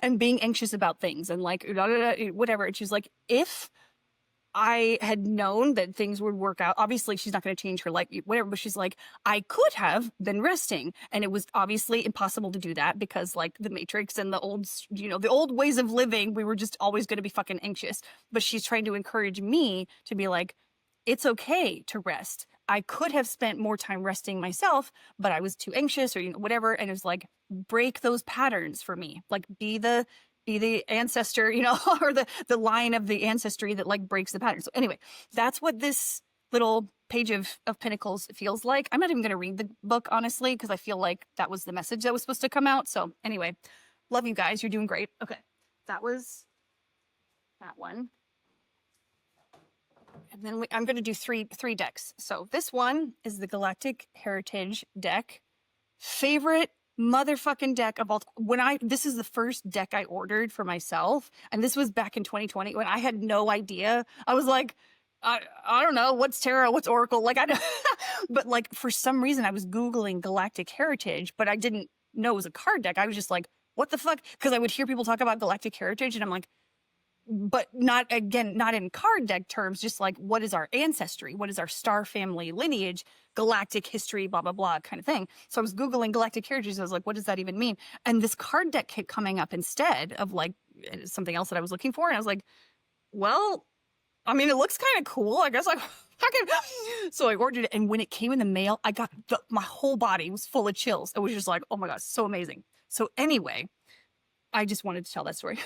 and being anxious about things and like whatever. And she's like, if I had known that things would work out. Obviously, she's not going to change her life, whatever, but she's like, I could have been resting. And it was obviously impossible to do that because, like, the Matrix and the old, the old ways of living, we were just always going to be fucking anxious. But she's trying to encourage me to be like, it's okay to rest. I could have spent more time resting myself, but I was too anxious or whatever. And it was like, break those patterns for me. Like, be the ancestor, or the line of the ancestry that like breaks the pattern. So anyway, that's what this little page of Pentacles feels like. I'm not even going to read the book, honestly, because I feel like that was the message that was supposed to come out. So anyway, love you guys. You're doing great. Okay. That was that one. And then I'm going to do three decks. So this one is the Galactic Heritage deck. Favorite motherfucking deck of all. This is the first deck I ordered for myself, and this was back in 2020 when I had no idea. I was like, I don't know what's tarot, what's oracle, like but like for some reason I was Googling Galactic Heritage, but I didn't know it was a card deck. I was just like, what the fuck? Because I would hear people talk about Galactic Heritage, and I'm like, but not in card deck terms, just like, what is our ancestry? What is our star family lineage, galactic history, blah, blah, blah kind of thing. So I was Googling Galactic Heritage. I was like, what does that even mean? And this card deck kept coming up instead of like something else that I was looking for. And I was like, well, I mean, it looks kind of cool. I guess like, so I ordered it. And when it came in the mail, I got my whole body was full of chills. It was just like, oh my God, so amazing. So anyway, I just wanted to tell that story.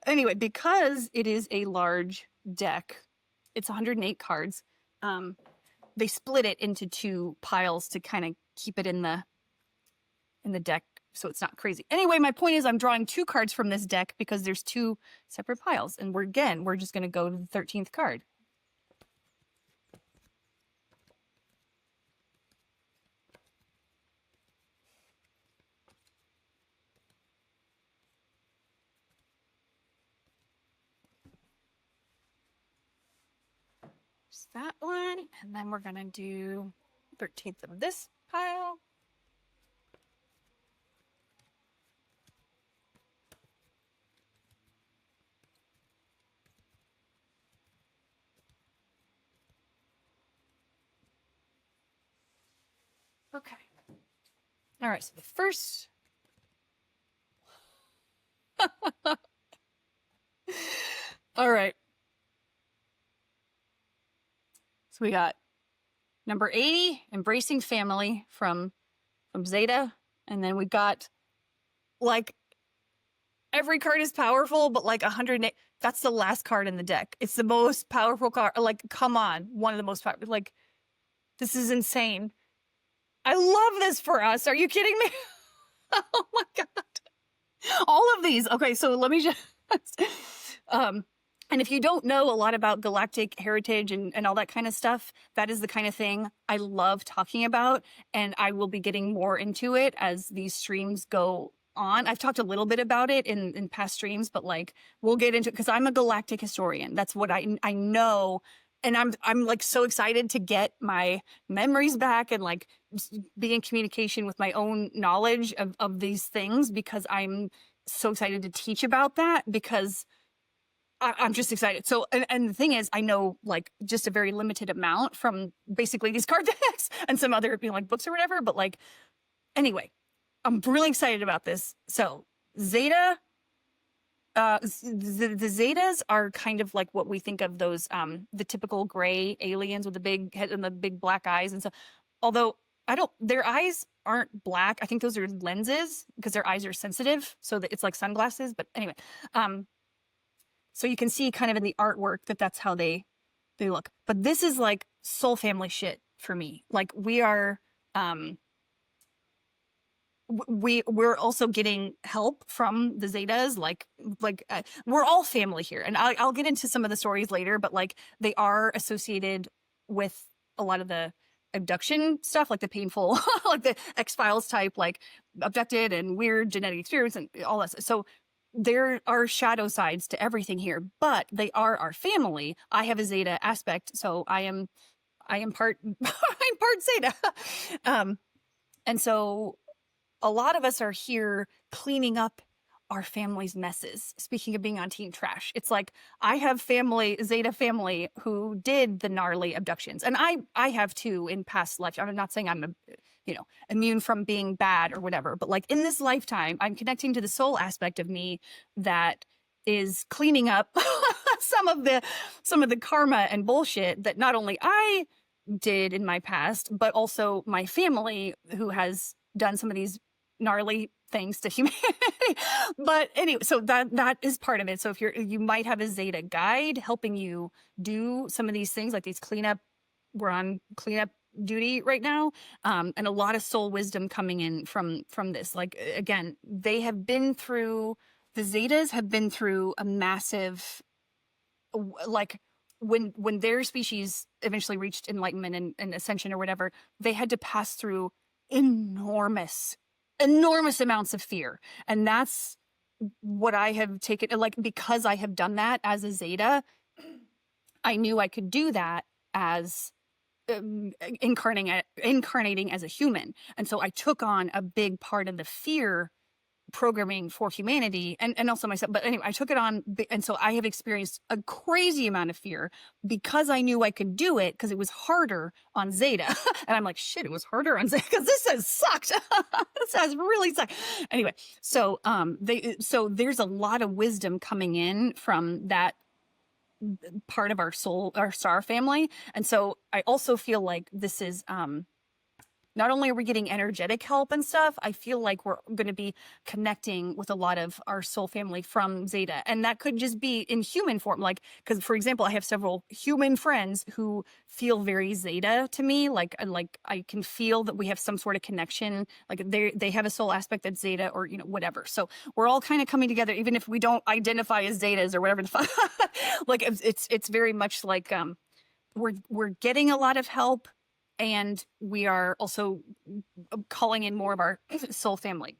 Anyway, because it is a large deck, it's 108 cards. They split it into two piles to kind of keep it in the deck so it's not crazy. Anyway, my point is I'm drawing two cards from this deck because there's two separate piles. And we're just going to go to the 13th card. That one, and then we're gonna do 13th of this pile. Okay. All right, so the first all right. So we got number 80, embracing family from Zeta. And then we got like every card is powerful, but like 108. That's the last card in the deck. It's the most powerful card. Like, come on. One of the most powerful. Like, this is insane. I love this for us. Are you kidding me? Oh my God. All of these. Okay, so let me just and if you don't know a lot about Galactic Heritage and all that kind of stuff, that is the kind of thing I love talking about. And I will be getting more into it as these streams go on. I've talked a little bit about it in past streams, but like we'll get into it because I'm a galactic historian. That's what I know. And I'm like so excited to get my memories back and like be in communication with my own knowledge of these things because I'm so excited to teach about that because I'm just excited. So, and the thing is, I know like just a very limited amount from basically these card decks and some other like books or whatever. But like, anyway, I'm really excited about this. So Zeta, the Zetas are kind of like what we think of those, the typical gray aliens with the big head and the big black eyes and stuff. Although their eyes aren't black. I think those are lenses because their eyes are sensitive. So that it's like sunglasses. But anyway, so you can see kind of in the artwork that's how they look. But this is like soul family shit for me. Like we are, we're also getting help from the Zetas. Like we're all family here. And I'll get into some of the stories later, but like they are associated with a lot of the abduction stuff, like the painful, like the X-Files type, like abducted and weird genetic experience and all that. So there are shadow sides to everything here, but they are our family. I have a Zeta aspect, so I am part I'm part Zeta. And so a lot of us are here cleaning up our family's messes. Speaking of being on Team Trash, it's like I have family, Zeta family, who did the gnarly abductions, and I have too in past life. I'm not saying I'm, immune from being bad or whatever, but like in this lifetime, I'm connecting to the soul aspect of me that is cleaning up some of the karma and bullshit that not only I did in my past, but also my family who has done some of these gnarly things to humanity. But anyway, so that is part of it. So if you might have a Zeta guide helping you do some of these things, like these cleanup. We're on cleanup duty right now, and a lot of soul wisdom coming in from this. Like again, the Zetas have been through a massive, like when their species eventually reached enlightenment and ascension or whatever, they had to pass through enormous amounts of fear. And that's what I have taken, like, because I have done that as a Zeta, I knew I could do that as incarnating as a human. And so I took on a big part of the fear programming for humanity and also myself. But anyway, I took it on. And so I have experienced a crazy amount of fear because I knew I could do it, because it was harder on Zeta. And I'm like, shit, it was harder on Zeta because this has sucked. This has really sucked. Anyway, so so there's a lot of wisdom coming in from that part of our star family. And so I also feel like this is not only are we getting energetic help and stuff, I feel like we're going to be connecting with a lot of our soul family from Zeta. And that could just be in human form. Like, because for example, I have several human friends who feel very Zeta to me. Like I can feel that we have some sort of connection. Like they have a soul aspect that's Zeta, or, whatever. So we're all kind of coming together, even if we don't identify as Zetas or whatever the fuck. Like it's very much like, we're getting a lot of help. And we are also calling in more of our soul family.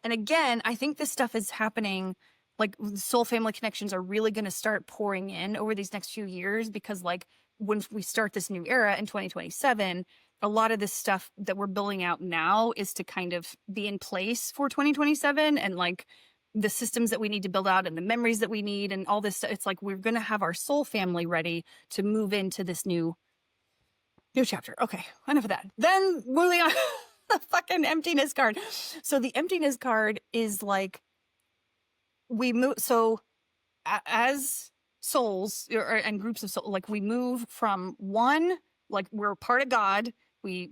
And again, I think this stuff is happening, like soul family connections are really going to start pouring in over these next few years, because like when we start this new era in 2027, a lot of this stuff that we're building out now is to kind of be in place for 2027, and like the systems that we need to build out and the memories that we need and all this stuff. It's like we're going to have our soul family ready to move into this new chapter. Okay, enough of that. Then moving on, the fucking emptiness card. So the emptiness card is like, we move, so as souls and groups of souls, like we move from one, like we're part of God, we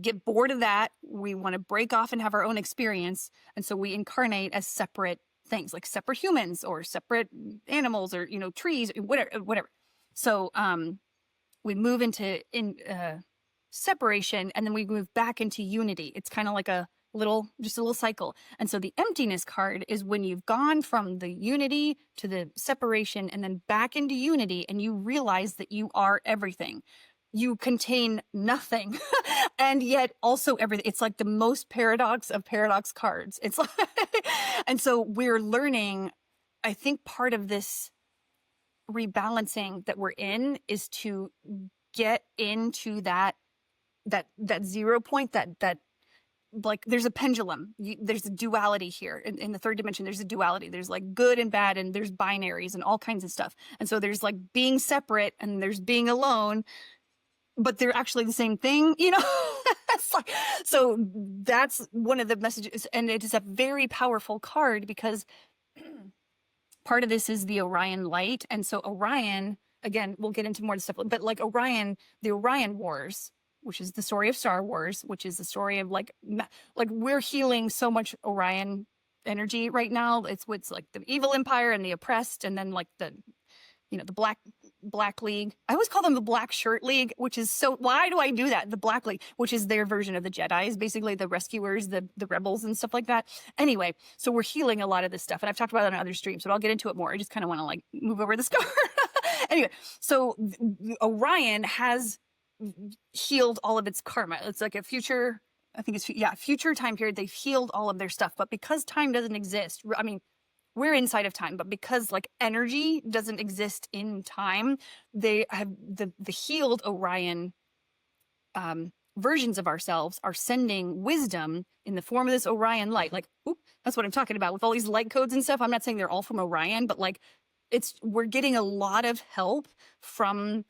get bored of that, we want to break off and have our own experience, and so we incarnate as separate things, like separate humans or separate animals, or trees, whatever. So we move into separation, and then we move back into unity. It's kind of like just a little cycle. And so the emptiness card is when you've gone from the unity to the separation and then back into unity, and you realize that you are everything. You contain nothing and yet also everything. It's like the most paradox of paradox cards. It's like, and so we're learning, I think part of this rebalancing that we're in is to get into that 0 point, that like there's a pendulum, there's a duality here in the third dimension. There's a duality, there's like good and bad, and there's binaries and all kinds of stuff. And so there's like being separate and there's being alone, but they're actually the same thing, It's like, so that's one of the messages, and it is a very powerful card because part of this is the Orion light. And so Orion, again, we'll get into more of the stuff, but like Orion, the Orion Wars, which is the story of Star Wars, which is the story of like we're healing so much Orion energy right now. It's what's like the evil empire and the oppressed, and then like the Black League. I always call them the Black Shirt League, which is so, why do I do that? The Black League, which is their version of the Jedi, is basically the rescuers, the rebels and stuff like that. Anyway, so we're healing a lot of this stuff, and I've talked about it on other streams, but I'll get into it more. I just kind of want to like move over this card. Anyway, so Orion has healed all of its karma. It's like a future, I think future time period. They've healed all of their stuff, but because time doesn't exist, I mean, we're inside of time, but because like energy doesn't exist in time, they have the healed Orion versions of ourselves are sending wisdom in the form of this Orion light. Like, That's what I'm talking about with all these light codes and stuff. I'm not saying they're all from Orion, but like we're getting a lot of help from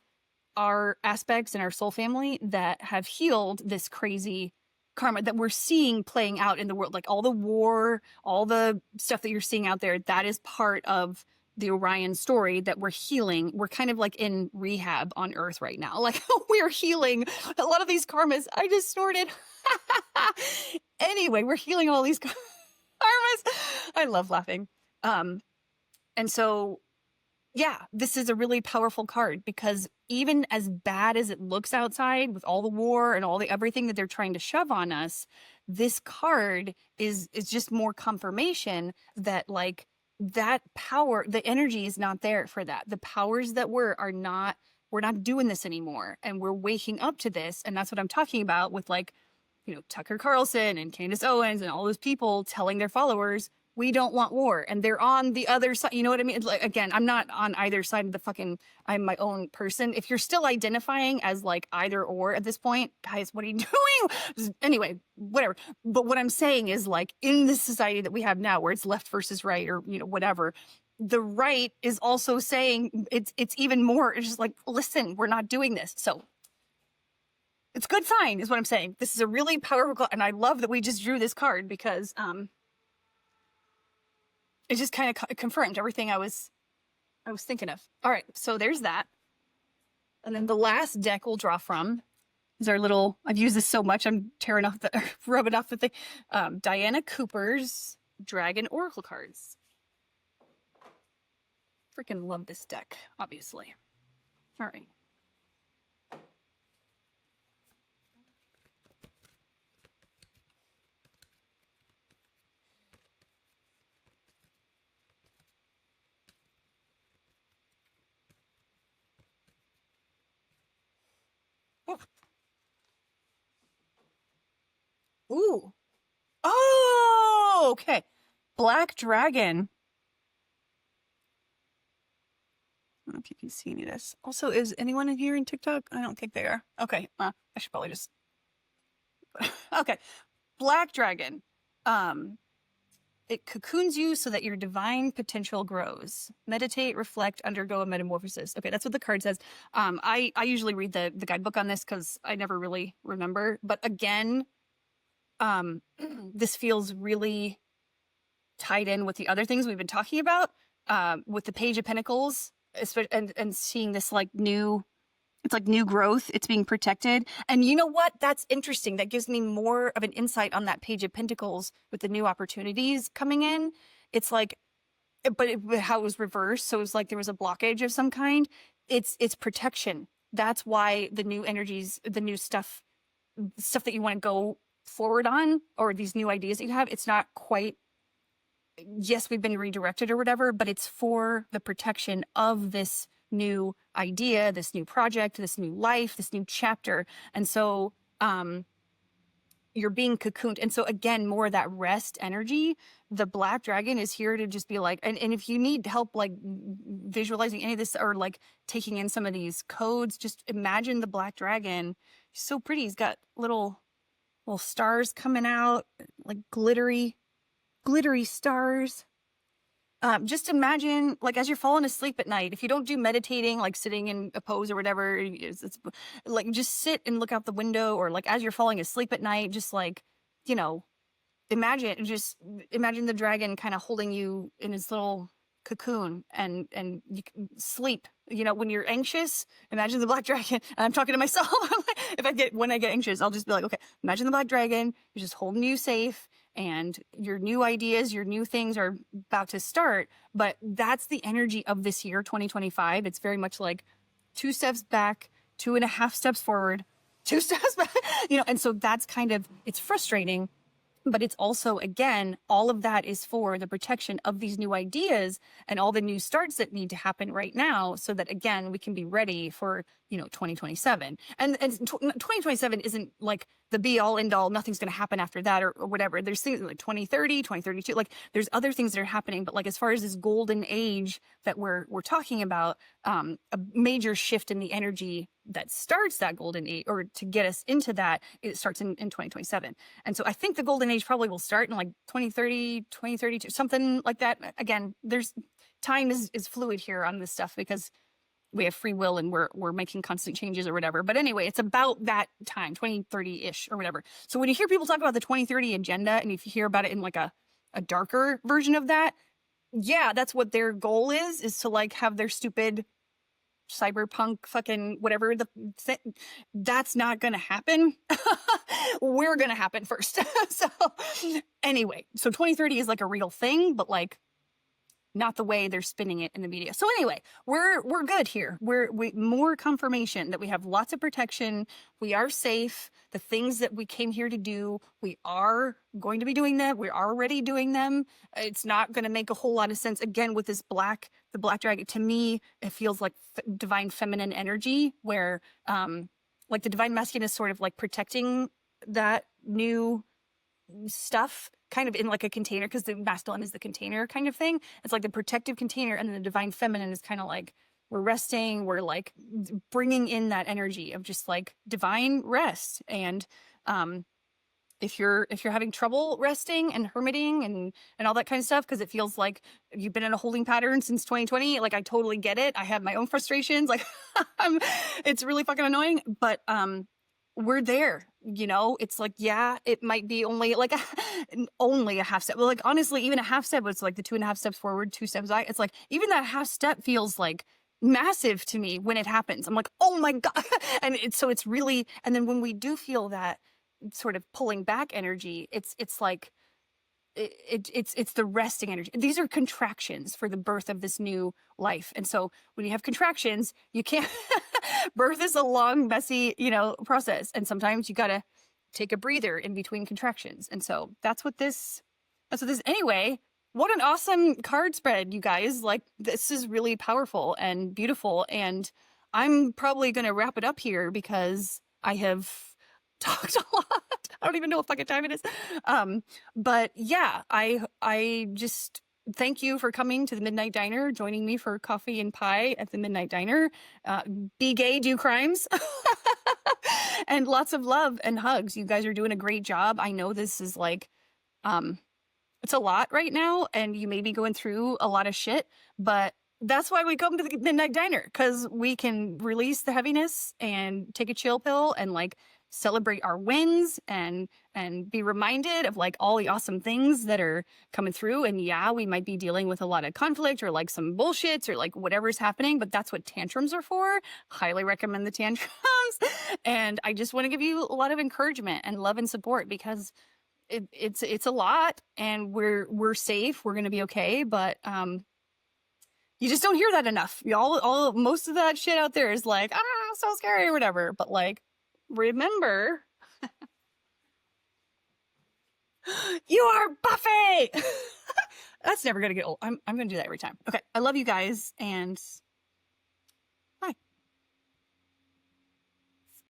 our aspects in our soul family that have healed this crazy karma that we're seeing playing out in the world. Like all the war, all the stuff that you're seeing out there, that is part of the Orion story that we're healing. We're kind of like in rehab on Earth right now. Like we're healing a lot of these karmas. I just snorted. Anyway, we're healing all these karmas. I love laughing. And so, yeah, this is a really powerful card because even as bad as it looks outside with all the war and all the everything that they're trying to shove on us, this card is just more confirmation that like that power, the energy is not there for that. The powers that we're not doing this anymore. And we're waking up to this. And that's what I'm talking about with like, you know, Tucker Carlson and Candace Owens and all those people telling their followers, we don't want war. And they're on the other side. You know what I mean? It's like, again, I'm not on either side of the fucking, I'm my own person. If you're still identifying as like either or at this point, guys, what are you doing? Just, anyway, whatever. But what I'm saying is like in this society that we have now where it's left versus right or, you know, whatever, the right is also saying it's even more. It's just like, listen, we're not doing this. So it's a good sign is what I'm saying. This is a really powerful card. And I love that we just drew this card because, it just kind of confirmed everything I was thinking of. All right, so there's that. And then the last deck we'll draw from is our little, I've used this so much, I'm tearing off the, rubbing off the thing. Diana Cooper's Dragon Oracle cards. Freaking love this deck, obviously. All right. Ooh. Oh, okay. Black Dragon. I don't know if you can see any of this. Also, is anyone in here in TikTok? I don't think they are. Okay. I should probably just... Okay. Black Dragon. It cocoons you so that your divine potential grows. Meditate, reflect, undergo a metamorphosis. Okay, that's what the card says. I usually read the guidebook on this because I never really remember. But again, this feels really tied in with the other things we've been talking about, with the Page of Pentacles, and seeing this like new, it's like new growth. It's being protected. And you know what? That's interesting. That gives me more of an insight on that Page of Pentacles with the new opportunities coming in. It's like, but how it was reversed. So it was like there was a blockage of some kind. It's protection. That's why the new energies, the new stuff that you want to go forward on, or these new ideas that you have, it's not quite, yes, we've been redirected or whatever, but it's for the protection of this new idea, this new project, this new life, this new chapter. And so you're being cocooned. And so again, more of that rest energy. The Black Dragon is here to just be like, and if you need help like visualizing any of this or like taking in some of these codes, just imagine the Black Dragon. He's so pretty. He's got little stars coming out, like glittery stars. Just imagine, like, as you're falling asleep at night, if you don't do meditating, like sitting in a pose or whatever, it's like, just sit and look out the window, or like, as you're falling asleep at night, just like, you know, imagine the dragon kind of holding you in his little cocoon and you can sleep. You know, when you're anxious, imagine the Black Dragon. And I'm talking to myself. When I get anxious, I'll just be like, okay, imagine the Black Dragon is just holding you safe, and your new ideas, your new things are about to start. But that's the energy of this year, 2025. It's very much like 2 steps back, 2.5 steps forward, 2 steps back, you know, and so that's kind of, it's frustrating. But it's also, again, all of that is for the protection of these new ideas and all the new starts that need to happen right now, so that, again, we can be ready for, you know, 2027. And 2027 isn't like the be all end all, nothing's going to happen after that or whatever. There's things like 2030, 2032, like there's other things that are happening. But like, as far as this golden age that we're talking about, a major shift in the energy that starts that golden age, or to get us into that, it starts in 2027. And so I think the golden age probably will start in like 2030, 2032, something like that. Again, there's time is fluid here on this stuff because we have free will and we're making constant changes or whatever. But anyway, it's about that time, 2030-ish or whatever. So when you hear people talk about the 2030 agenda, and if you hear about it in like a darker version of that, yeah, that's what their goal is to like have their stupid cyberpunk fucking whatever that's not gonna happen. We're gonna happen first. So anyway, so 2030 is like a real thing, but like not the way they're spinning it in the media. So anyway, we're good here. We more confirmation that we have lots of protection. We are safe. The things that we came here to do, we are going to be doing them. We're already doing them. It's not going to make a whole lot of sense again with this the black dragon. To me, it feels like divine feminine energy, where like the divine masculine is sort of like protecting that new stuff kind of in like a container, because the masculine is the container kind of thing. It's like the protective container, and then the divine feminine is kind of like we're resting, we're like bringing in that energy of just like divine rest. And if you're having trouble resting and hermiting and all that kind of stuff, because it feels like you've been in a holding pattern since 2020, like I totally get it. I have my own frustrations, like it's really fucking annoying, but we're there, you know. It's like, yeah, it might be only like only a half step. Well, like honestly, even a half step, it's like the 2.5 steps forward, 2 steps back. It's like even that half step feels like massive to me when it happens. I'm like, oh my God. And it's really, and then when we do feel that sort of pulling back energy, it's like it's the resting energy. These are contractions for the birth of this new life. And so when you have contractions, you can't birth is a long, messy, you know, process. And sometimes you got to take a breather in between contractions. And so that's what this anyway. What an awesome card spread, you guys. Like, this is really powerful and beautiful. And I'm probably going to wrap it up here because I have talked a lot. I don't even know what fucking time it is. But yeah, I just thank you for coming to the Midnight Diner, joining me for coffee and pie at the Midnight Diner. Be gay, do crimes. And lots of love and hugs. You guys are doing a great job. I know this is like, it's a lot right now, and you may be going through a lot of shit, but that's why we come to the Midnight Diner, because we can release the heaviness and take a chill pill and like celebrate our wins and be reminded of like all the awesome things that are coming through. And yeah, we might be dealing with a lot of conflict or like some bullshits or like whatever's happening, but that's what tantrums are for. Highly recommend the tantrums. And I just want to give you a lot of encouragement and love and support, because it's a lot, and we're safe. We're going to be okay. But you just don't hear that enough. Y'all, most of that shit out there is like, so scary or whatever. But like, remember, you are Buffy. That's never going to get old. I'm going to do that every time. Okay. I love you guys, and